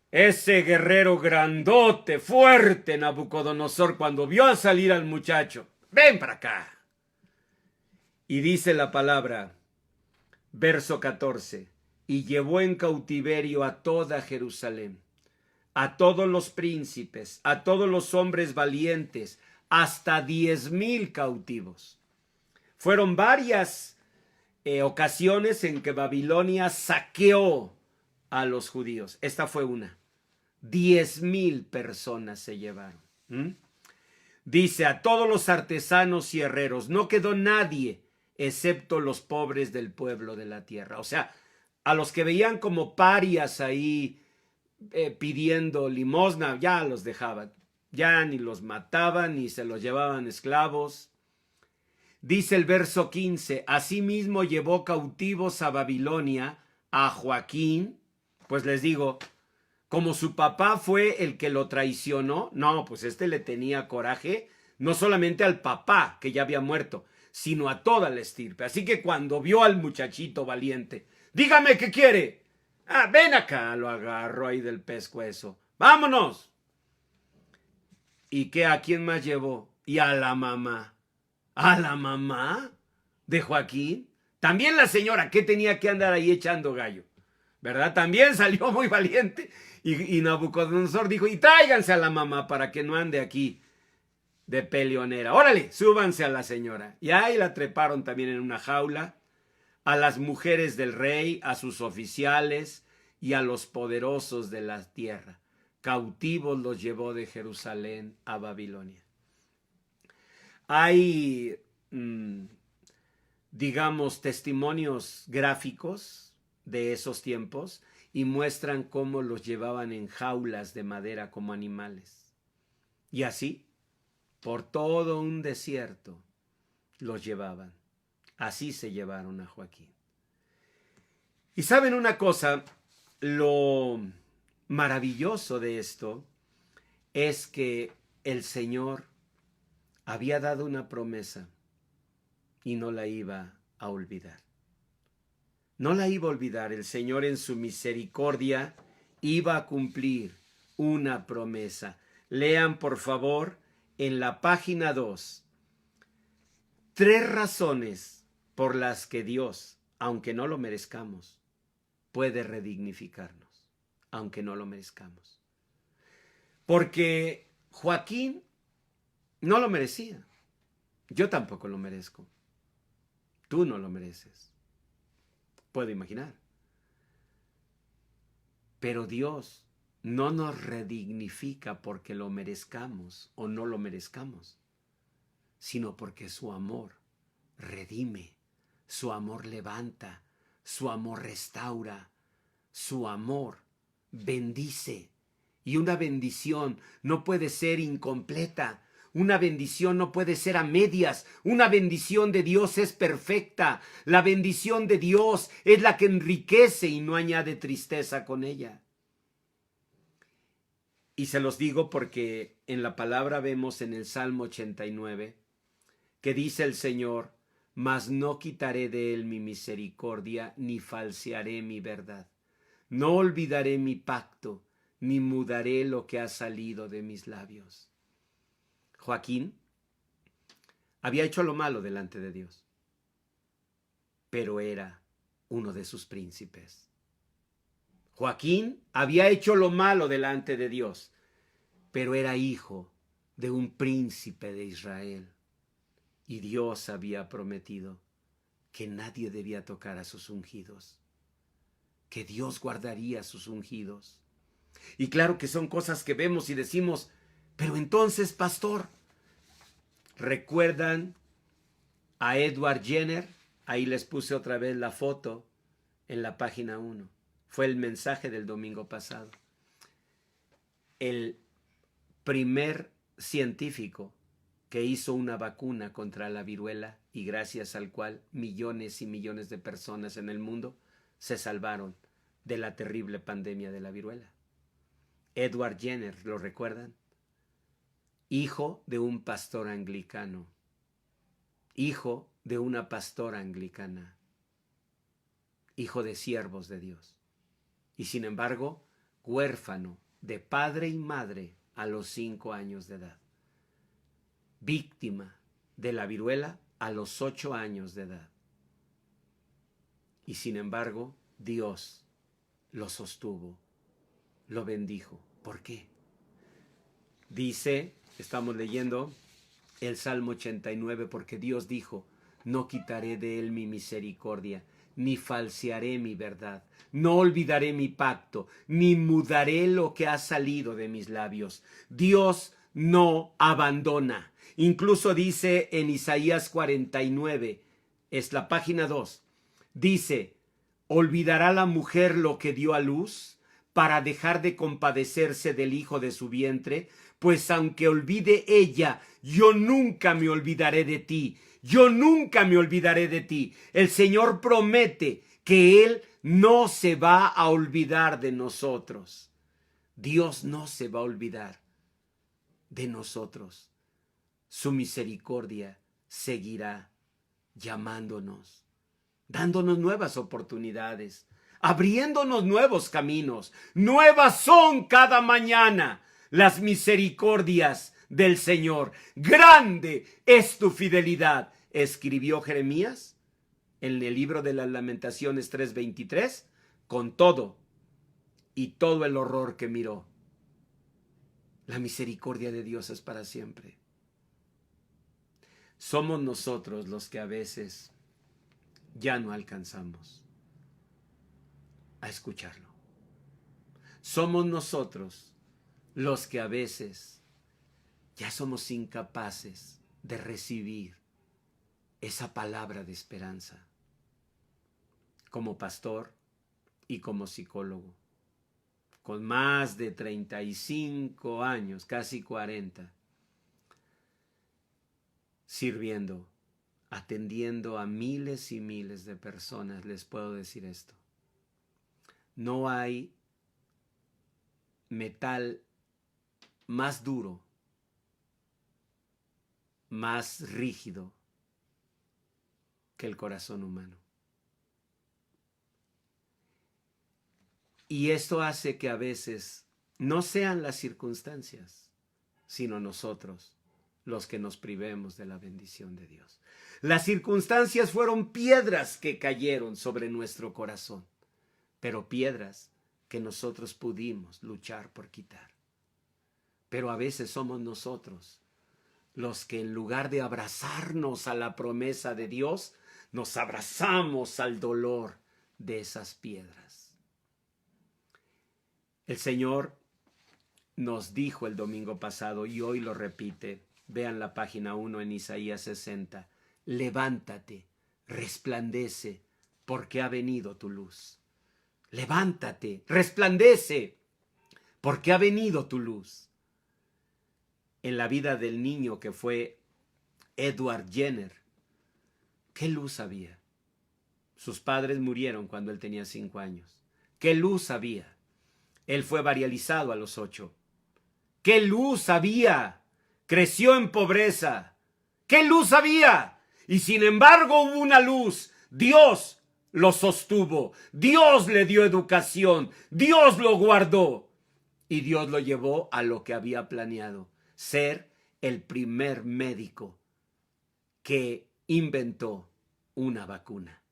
ese guerrero grandote, fuerte Nabucodonosor, cuando vio salir al muchacho, ven para acá. Y dice la palabra, verso 14, y llevó en cautiverio a toda Jerusalén, a todos los príncipes, a todos los hombres valientes, hasta 10,000 cautivos. Fueron varias ocasiones en que Babilonia saqueó a los judíos. Esta fue una. 10,000 personas se llevaron. Dice, a todos los artesanos y herreros, no quedó nadie excepto los pobres del pueblo de la tierra. O sea, a los que veían como parias ahí pidiendo limosna, ya los dejaban. Ya ni los mataban ni se los llevaban esclavos. Dice el verso 15, asimismo llevó cautivos a Babilonia a Joaquín. Pues les digo, como su papá fue el que lo traicionó, no, pues le tenía coraje, no solamente al papá que ya había muerto, sino a toda la estirpe. Así que cuando vio al muchachito valiente, dígame qué quiere. Ah, ven acá, lo agarró ahí del pescuezo. Vámonos. ¿Y qué? ¿A quién más llevó? Y a la mamá. ¿A la mamá de Joaquín? También la señora, ¿qué tenía que andar ahí echando gallo? ¿verdad? También salió muy valiente. Y Nabucodonosor dijo, y tráiganse a la mamá para que no ande aquí de peleonera. Órale, súbanse a la señora. Y ahí la treparon también en una jaula, a las mujeres del rey, a sus oficiales y a los poderosos de la tierra. Cautivos los llevó de Jerusalén a Babilonia. Hay, digamos, testimonios gráficos de esos tiempos y muestran cómo los llevaban en jaulas de madera como animales. Y así, por todo un desierto, los llevaban. Así se llevaron a Joaquín. Y saben una cosa, lo maravilloso de esto es que el Señor había dado una promesa y no la iba a olvidar. No la iba a olvidar. El Señor en su misericordia iba a cumplir una promesa. Lean por favor en la página 2. 3 razones por las que Dios, aunque no lo merezcamos, puede redignificarnos, aunque no lo merezcamos. Porque Joaquín no lo merecía. Yo tampoco lo merezco. Tú no lo mereces. Puedo imaginar. Pero Dios no nos redignifica porque lo merezcamos o no lo merezcamos, sino porque su amor redime, su amor levanta, su amor restaura, su amor bendice. Y una bendición no puede ser incompleta. Una bendición no puede ser a medias. Una bendición de Dios es perfecta. La bendición de Dios es la que enriquece y no añade tristeza con ella. Y se los digo porque en la palabra vemos en el Salmo 89 que dice el Señor, mas no quitaré de él mi misericordia, ni falsearé mi verdad. No olvidaré mi pacto, ni mudaré lo que ha salido de mis labios. Joaquín había hecho lo malo delante de Dios, pero era uno de sus príncipes. Joaquín había hecho lo malo delante de Dios, pero era hijo de un príncipe de Israel. Y Dios había prometido que nadie debía tocar a sus ungidos, que Dios guardaría a sus ungidos. Y claro que son cosas que vemos y decimos, pero entonces, pastor, ¿recuerdan a Edward Jenner? Ahí les puse otra vez la foto en la página 1. Fue el mensaje del domingo pasado. El primer científico que hizo una vacuna contra la viruela y gracias al cual millones y millones de personas en el mundo se salvaron de la terrible pandemia de la viruela. Edward Jenner, ¿lo recuerdan? Hijo de un pastor anglicano, hijo de una pastora anglicana, hijo de siervos de Dios. Y sin embargo, huérfano de padre y madre a los 5 años de edad. Víctima de la viruela a los 8 años de edad. Y sin embargo, Dios lo sostuvo, lo bendijo. ¿Por qué? Dice, estamos leyendo el Salmo 89, porque Dios dijo, no quitaré de él mi misericordia, ni falsearé mi verdad, no olvidaré mi pacto, ni mudaré lo que ha salido de mis labios. Dios no abandona. Incluso dice en Isaías 49, es la página 2, dice, ¿olvidará la mujer lo que dio a luz para dejar de compadecerse del hijo de su vientre? Pues aunque olvide ella, yo nunca me olvidaré de ti. Yo nunca me olvidaré de ti. El Señor promete que Él no se va a olvidar de nosotros. Dios no se va a olvidar de nosotros. Su misericordia seguirá llamándonos, dándonos nuevas oportunidades, abriéndonos nuevos caminos. Nuevas son cada mañana las misericordias del Señor. Grande es tu fidelidad, escribió Jeremías en el libro de las Lamentaciones 3:23, con todo y todo el horror que miró, la misericordia de Dios es para siempre. Somos nosotros los que a veces ya no alcanzamos a escucharlo. Somos nosotros los que a veces ya somos incapaces de recibir esa palabra de esperanza. Como pastor y como psicólogo, con más de 35 años, casi 40, sirviendo, atendiendo a miles y miles de personas, les puedo decir esto. No hay metal más duro, más rígido que el corazón humano. Y esto hace que a veces no sean las circunstancias, sino nosotros los que nos privemos de la bendición de Dios. Las circunstancias fueron piedras que cayeron sobre nuestro corazón, pero piedras que nosotros pudimos luchar por quitar. Pero a veces somos nosotros los que en lugar de abrazarnos a la promesa de Dios, nos abrazamos al dolor de esas piedras. El Señor nos dijo el domingo pasado y hoy lo repite. Vean la página 1 en Isaías 60. Levántate, resplandece, porque ha venido tu luz. Levántate, resplandece, porque ha venido tu luz. En la vida del niño que fue Edward Jenner, ¿qué luz había? Sus padres murieron cuando él tenía 5 años. ¿Qué luz había? Él fue varializado a los 8. ¿Qué luz había? Creció en pobreza. ¿Qué luz había? Y sin embargo hubo una luz. Dios lo sostuvo. Dios le dio educación. Dios lo guardó. Y Dios lo llevó a lo que había planeado. Ser el primer médico que inventó una vacuna.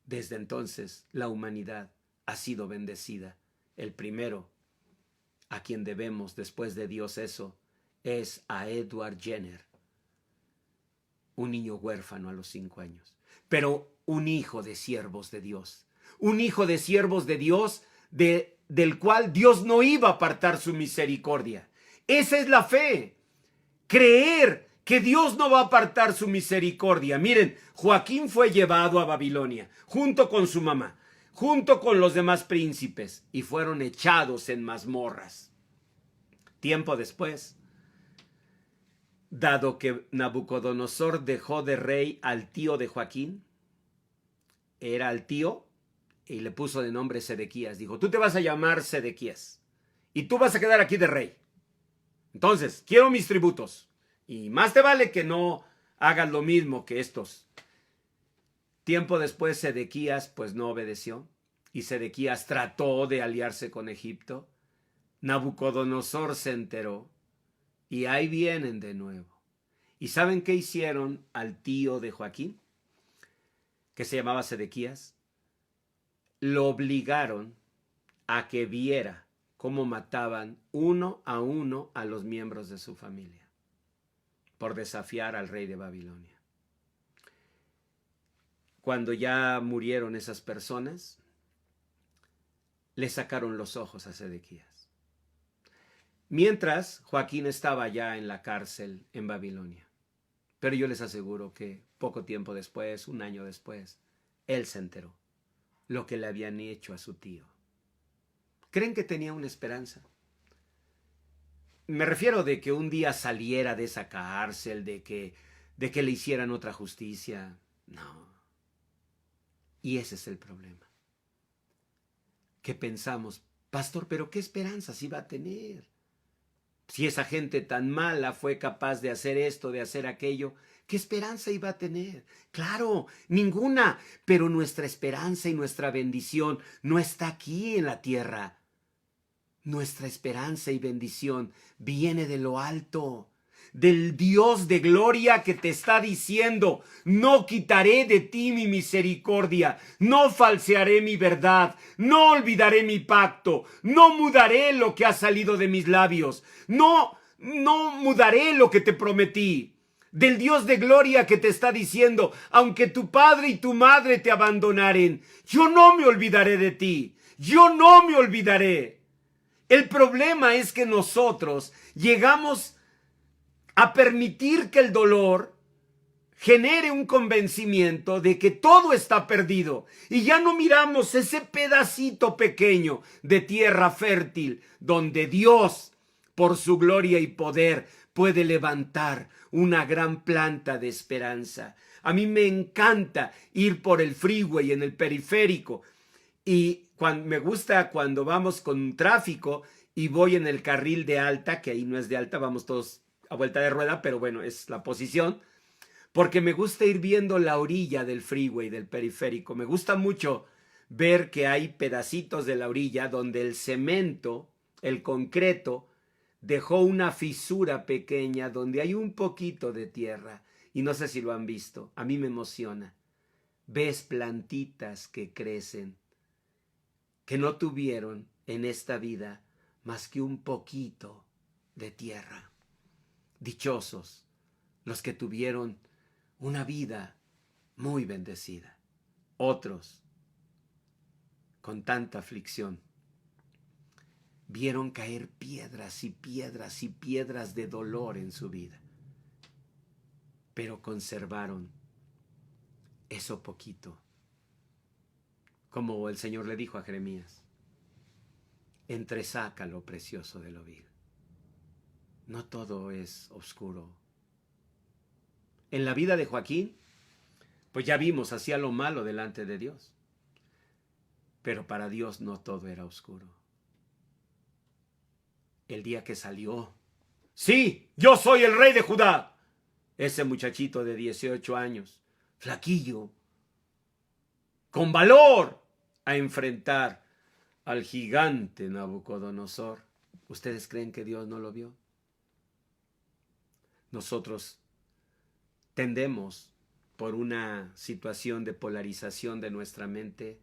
Desde entonces la humanidad ha sido bendecida. El primero a quien debemos después de Dios eso es a Edward Jenner, un niño huérfano a los 5 años, pero un hijo de siervos de Dios, un hijo de siervos de Dios del cual Dios no iba a apartar su misericordia. Esa es la fe, creer que Dios no va a apartar su misericordia. Miren, Joaquín fue llevado a Babilonia junto con su mamá, junto con los demás príncipes, y fueron echados en mazmorras. Tiempo después, dado que Nabucodonosor dejó de rey al tío de Joaquín, era el tío, y le puso de nombre Sedequías. Dijo, tú te vas a llamar Sedequías, y tú vas a quedar aquí de rey. Entonces, quiero mis tributos, y más te vale que no hagas lo mismo que estos. Tiempo después Sedequías pues no obedeció y Sedequías trató de aliarse con Egipto. Nabucodonosor se enteró y ahí vienen de nuevo. ¿Y saben qué hicieron al tío de Joaquín, que se llamaba Sedequías? Lo obligaron a que viera cómo mataban uno a los miembros de su familia por desafiar al rey de Babilonia. Cuando ya murieron esas personas, le sacaron los ojos a Sedequías. Mientras, Joaquín estaba ya en la cárcel en Babilonia. Pero yo les aseguro que poco tiempo después, 1 año después, él se enteró lo que le habían hecho a su tío. ¿Creen que tenía una esperanza? Me refiero de que un día saliera de esa cárcel, de que le hicieran otra justicia. No. Y ese es el problema. Que pensamos, pastor, pero ¿qué esperanzas iba a tener? Si esa gente tan mala fue capaz de hacer esto, de hacer aquello, ¿qué esperanza iba a tener? Claro, ninguna, pero nuestra esperanza y nuestra bendición no está aquí en la tierra. Nuestra esperanza y bendición viene de lo alto. del Dios de gloria que te está diciendo: no quitaré de ti mi misericordia, no falsearé mi verdad, no olvidaré mi pacto, no mudaré lo que ha salido de mis labios, no mudaré lo que te prometí. Del Dios de gloria que te está diciendo: aunque tu padre y tu madre te abandonaren, yo no me olvidaré de ti, yo no me olvidaré. El problema es que nosotros llegamos a permitir que el dolor genere un convencimiento de que todo está perdido y ya no miramos ese pedacito pequeño de tierra fértil donde Dios, por su gloria y poder, puede levantar una gran planta de esperanza. A mí me encanta ir por el freeway en el periférico y me gusta cuando vamos con tráfico y voy en el carril de alta, que ahí no es de alta, vamos todos a vuelta de rueda, pero bueno, es la posición, porque me gusta ir viendo la orilla del freeway, del periférico. Me gusta mucho ver que hay pedacitos de la orilla donde el cemento, el concreto, dejó una fisura pequeña donde hay un poquito de tierra. Y no sé si lo han visto, a mí me emociona. Ves plantitas que crecen, que no tuvieron en esta vida más que un poquito de tierra. Dichosos los que tuvieron una vida muy bendecida. Otros, con tanta aflicción, vieron caer piedras y piedras y piedras de dolor en su vida, pero conservaron eso poquito. Como el Señor le dijo a Jeremías: entresaca lo precioso de lo vil. No todo es oscuro. En la vida de Joaquín, pues ya vimos, hacía lo malo delante de Dios. Pero para Dios no todo era oscuro. El día que salió: sí, yo soy el rey de Judá. Ese muchachito de 18 años, flaquillo, con valor, a enfrentar al gigante Nabucodonosor. ¿Ustedes creen que Dios no lo vio? Nosotros tendemos, por una situación de polarización de nuestra mente,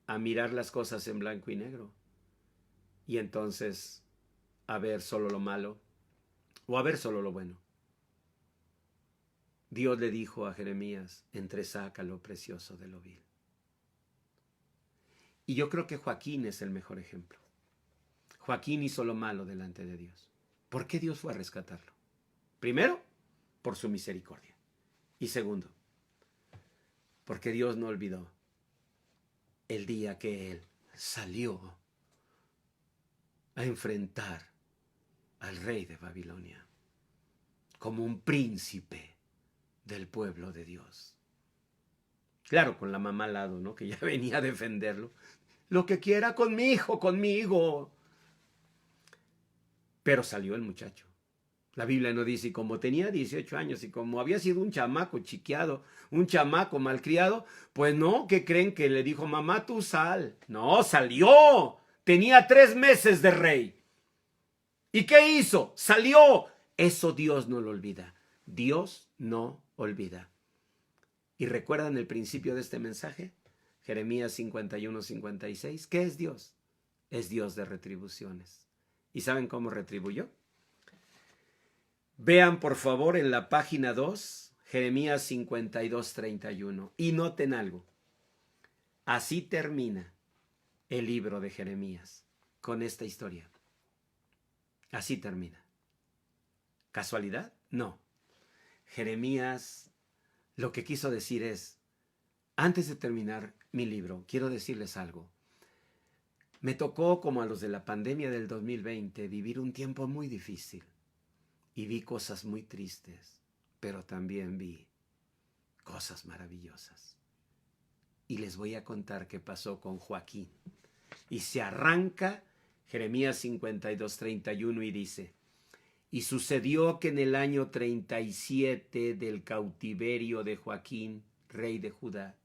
a mirar las cosas en blanco y negro y entonces a ver solo lo malo o a ver solo lo bueno. Dios le dijo a Jeremías: entresaca lo precioso de lo vil. Y yo creo que Joaquín es el mejor ejemplo. Joaquín hizo lo malo delante de Dios. ¿Por qué Dios fue a rescatarlo? Primero, por su misericordia. Y segundo, porque Dios no olvidó el día que él salió a enfrentar al rey de Babilonia como un príncipe del pueblo de Dios. Claro, con la mamá al lado, ¿no? Que ya venía a defenderlo. Lo que quiera con mi hijo, conmigo. Pero salió el muchacho. La Biblia no dice, y como tenía 18 años y como había sido un chamaco chiqueado, un chamaco malcriado, pues no, ¿qué creen? Que le dijo: mamá, tú sal. No, salió. Tenía 3 meses de rey. ¿Y qué hizo? Salió. Eso Dios no lo olvida. Dios no olvida. ¿Y recuerdan el principio de este mensaje? Jeremías 51-56. ¿Qué es Dios? Es Dios de retribuciones. ¿Y saben cómo retribuyó? Vean por favor en la página 2, Jeremías 52-31, y noten algo. Así termina el libro de Jeremías, con esta historia. Así termina. ¿Casualidad? No. Jeremías lo que quiso decir es: antes de terminar mi libro, quiero decirles algo. Me tocó, como a los de la pandemia del 2020, vivir un tiempo muy difícil. Y vi cosas muy tristes, pero también vi cosas maravillosas. Y les voy a contar qué pasó con Joaquín. Y se arranca Jeremías 52-31 y dice: y sucedió que en el año 37 del cautiverio de Joaquín, rey de Judá,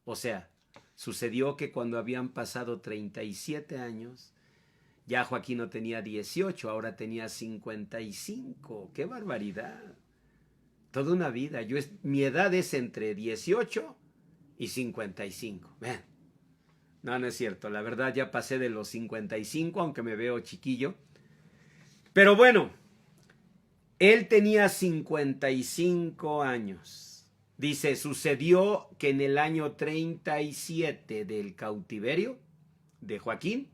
o sea, sucedió que cuando habían pasado 37 años, Ya Joaquín no tenía 18, ahora tenía 55. ¡Qué barbaridad! Toda una vida. Mi edad es entre 18 y 55. Vean. No, no es cierto. La verdad ya pasé de los 55, aunque me veo chiquillo. Pero bueno, él tenía 55 años. Dice, sucedió que en el año 37 del cautiverio de Joaquín,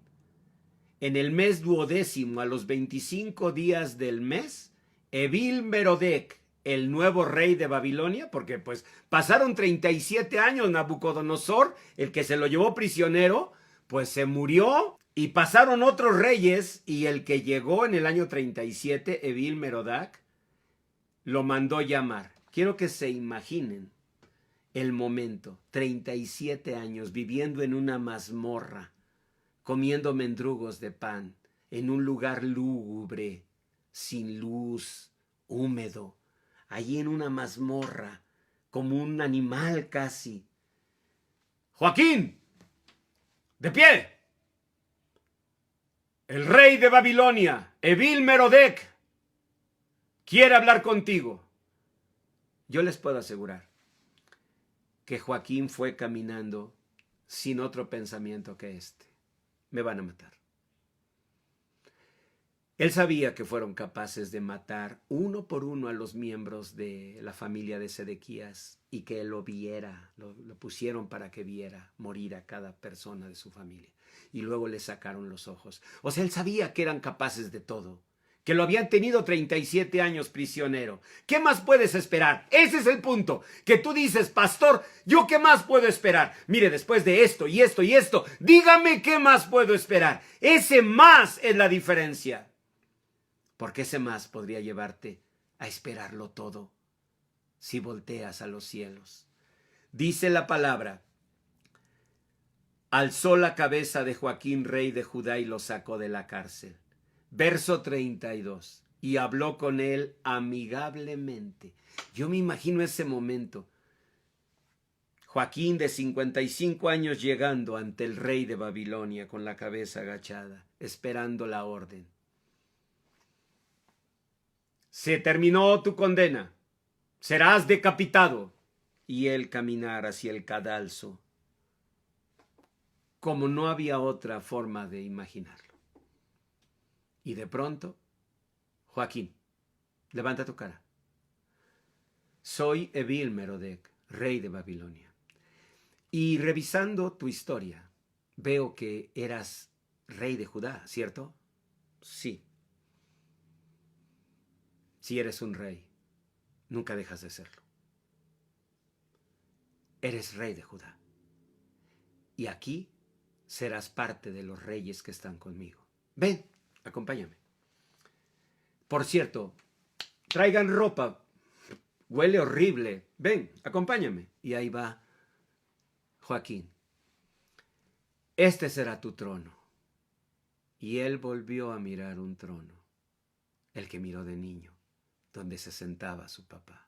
en el mes 12º, a los 25 días del mes, Evil-Merodec, el nuevo rey de Babilonia, porque pues pasaron 37 años, Nabucodonosor, el que se lo llevó prisionero, pues se murió, y pasaron otros reyes, y el que llegó en el año 37, Evil-Merodach, lo mandó llamar. Quiero que se imaginen el momento, 37 años viviendo en una mazmorra, comiendo mendrugos de pan, en un lugar lúgubre, sin luz, húmedo, allí en una mazmorra, como un animal casi. Joaquín, de pie. El rey de Babilonia, Evil-Merodec, quiere hablar contigo. Yo les puedo asegurar que Joaquín fue caminando sin otro pensamiento que este. Me van a matar. Él sabía que fueron capaces de matar uno por uno a los miembros de la familia de Sedequías y que él lo viera, lo pusieron para que viera morir a cada persona de su familia. Y luego le sacaron los ojos. O sea, él sabía que eran capaces de todo, que lo habían tenido 37 años prisionero. ¿Qué más puedes esperar? Ese es el punto, que tú dices, pastor, ¿yo qué más puedo esperar? Mire, después de esto y esto y esto, dígame qué más puedo esperar. Ese más es la diferencia. Porque ese más podría llevarte a esperarlo todo si volteas a los cielos. Dice la palabra, alzó la cabeza de Joaquín, rey de Judá, y lo sacó de la cárcel. Verso 32. Y habló con él amigablemente. Yo me imagino ese momento. Joaquín de 55 años llegando ante el rey de Babilonia con la cabeza agachada, esperando la orden. Se terminó tu condena. Serás decapitado. Y él caminar hacia el cadalso, como no había otra forma de imaginarlo. Y de pronto, Joaquín, levanta tu cara. Soy Evil-Merodec, rey de Babilonia. Y revisando tu historia, veo que eras rey de Judá, ¿cierto? Sí. Si eres un rey, nunca dejas de serlo. Eres rey de Judá. Y aquí serás parte de los reyes que están conmigo. Ven, acompáñame. Por cierto, traigan ropa. Huele horrible. Ven, acompáñame. Y ahí va Joaquín. Este será tu trono. Y él volvió a mirar un trono, el que miró de niño, donde se sentaba su papá,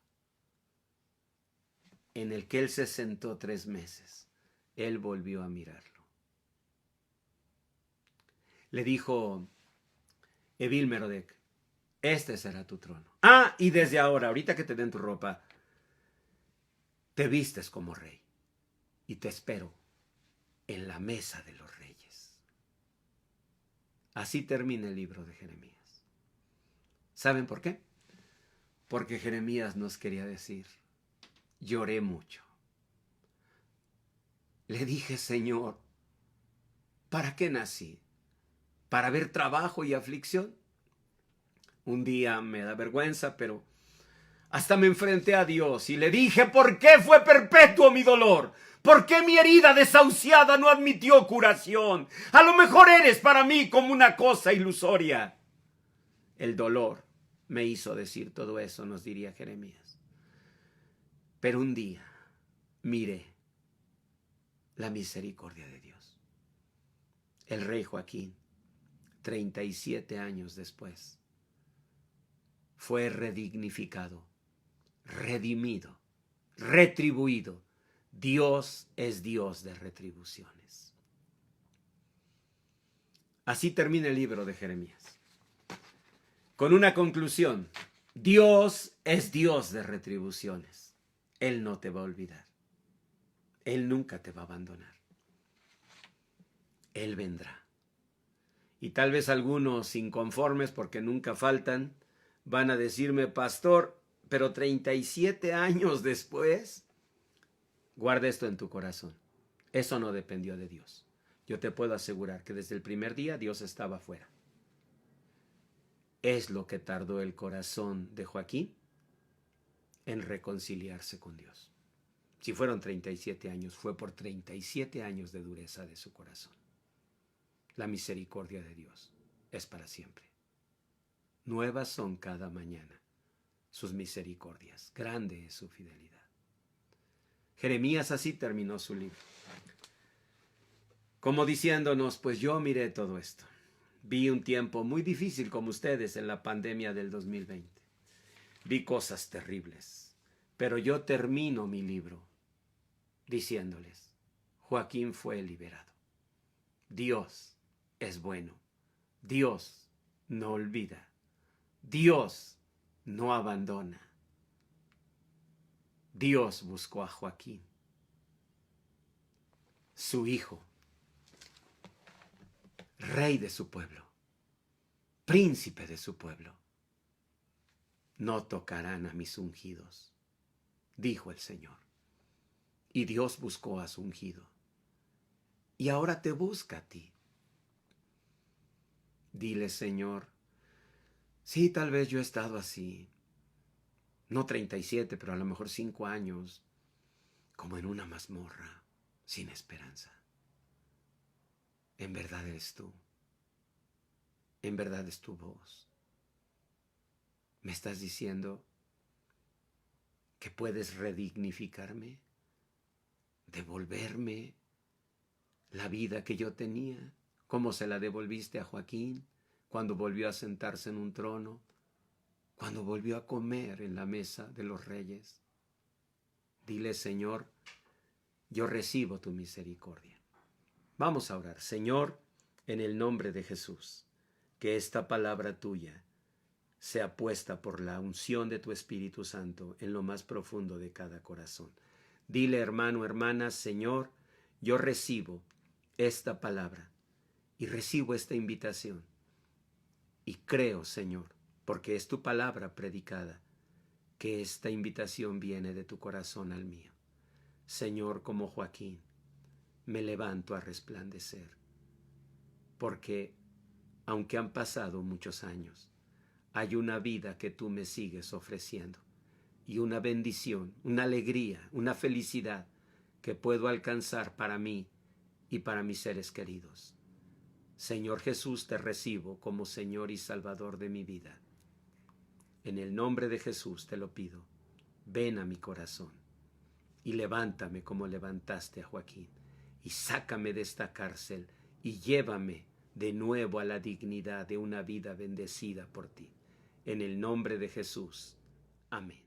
en el que él se sentó 3 meses. Él volvió a mirarlo. Le dijo Evil-Merodec, este será tu trono. Ah, y desde ahorita que te den tu ropa, te vistes como rey y te espero en la mesa de los reyes. Así termina el libro de Jeremías. ¿Saben por qué? Porque Jeremías nos quería decir, lloré mucho. Le dije, Señor, ¿para qué nací? ¿Para ver trabajo y aflicción? Un día me da vergüenza, pero hasta me enfrenté a Dios y le dije, ¿por qué fue perpetuo mi dolor? ¿Por qué mi herida desahuciada no admitió curación? A lo mejor eres para mí como una cosa ilusoria. El dolor me hizo decir todo eso, nos diría Jeremías. Pero un día miré la misericordia de Dios. El rey Joaquín, 37 años después, fue redignificado, redimido, retribuido. Dios es Dios de retribuciones. Así termina el libro de Jeremías. Con una conclusión: Dios es Dios de retribuciones. Él no te va a olvidar. Él nunca te va a abandonar. Él vendrá. Y tal vez algunos inconformes, porque nunca faltan, van a decirme: pastor, pero 37 años después. Guarda esto en tu corazón. Eso no dependió de Dios. Yo te puedo asegurar que desde el primer día Dios estaba fuera. Es lo que tardó el corazón de Joaquín en reconciliarse con Dios. Si fueron 37 años, fue por 37 años de dureza de su corazón. La misericordia de Dios es para siempre. Nuevas son cada mañana sus misericordias. Grande es su fidelidad. Jeremías así terminó su libro. Como diciéndonos: pues yo miré todo esto. Vi un tiempo muy difícil como ustedes en la pandemia del 2020. Vi cosas terribles. Pero yo termino mi libro diciéndoles: Joaquín fue liberado. Dios es bueno. Dios no olvida. Dios no abandona. Dios buscó a Joaquín, su hijo, rey de su pueblo, príncipe de su pueblo. No tocarán a mis ungidos, dijo el Señor. Y Dios buscó a su ungido. Y ahora te busca a ti. Dile: Señor, sí, tal vez yo he estado así. No 37, pero a lo mejor 5 años, como en una mazmorra, sin esperanza. En verdad eres tú. En verdad es tu voz. ¿Me estás diciendo que puedes redignificarme? ¿Devolverme la vida que yo tenía? ¿Cómo se la devolviste a Joaquín cuando volvió a sentarse en un trono? Cuando volvió a comer en la mesa de los reyes. Dile: Señor, yo recibo tu misericordia. Vamos a orar. Señor, en el nombre de Jesús, que esta palabra tuya sea puesta por la unción de tu Espíritu Santo en lo más profundo de cada corazón. Dile, hermano, hermana: Señor, yo recibo esta palabra y recibo esta invitación. Y creo, Señor, porque es tu palabra predicada, que esta invitación viene de tu corazón al mío. Señor, como Joaquín, me levanto a resplandecer, porque aunque han pasado muchos años, hay una vida que tú me sigues ofreciendo, y una bendición, una alegría, una felicidad que puedo alcanzar para mí y para mis seres queridos. Señor Jesús, te recibo como Señor y Salvador de mi vida. En el nombre de Jesús te lo pido. Ven a mi corazón y levántame como levantaste a Joaquín, y sácame de esta cárcel y llévame de nuevo a la dignidad de una vida bendecida por ti. En el nombre de Jesús. Amén.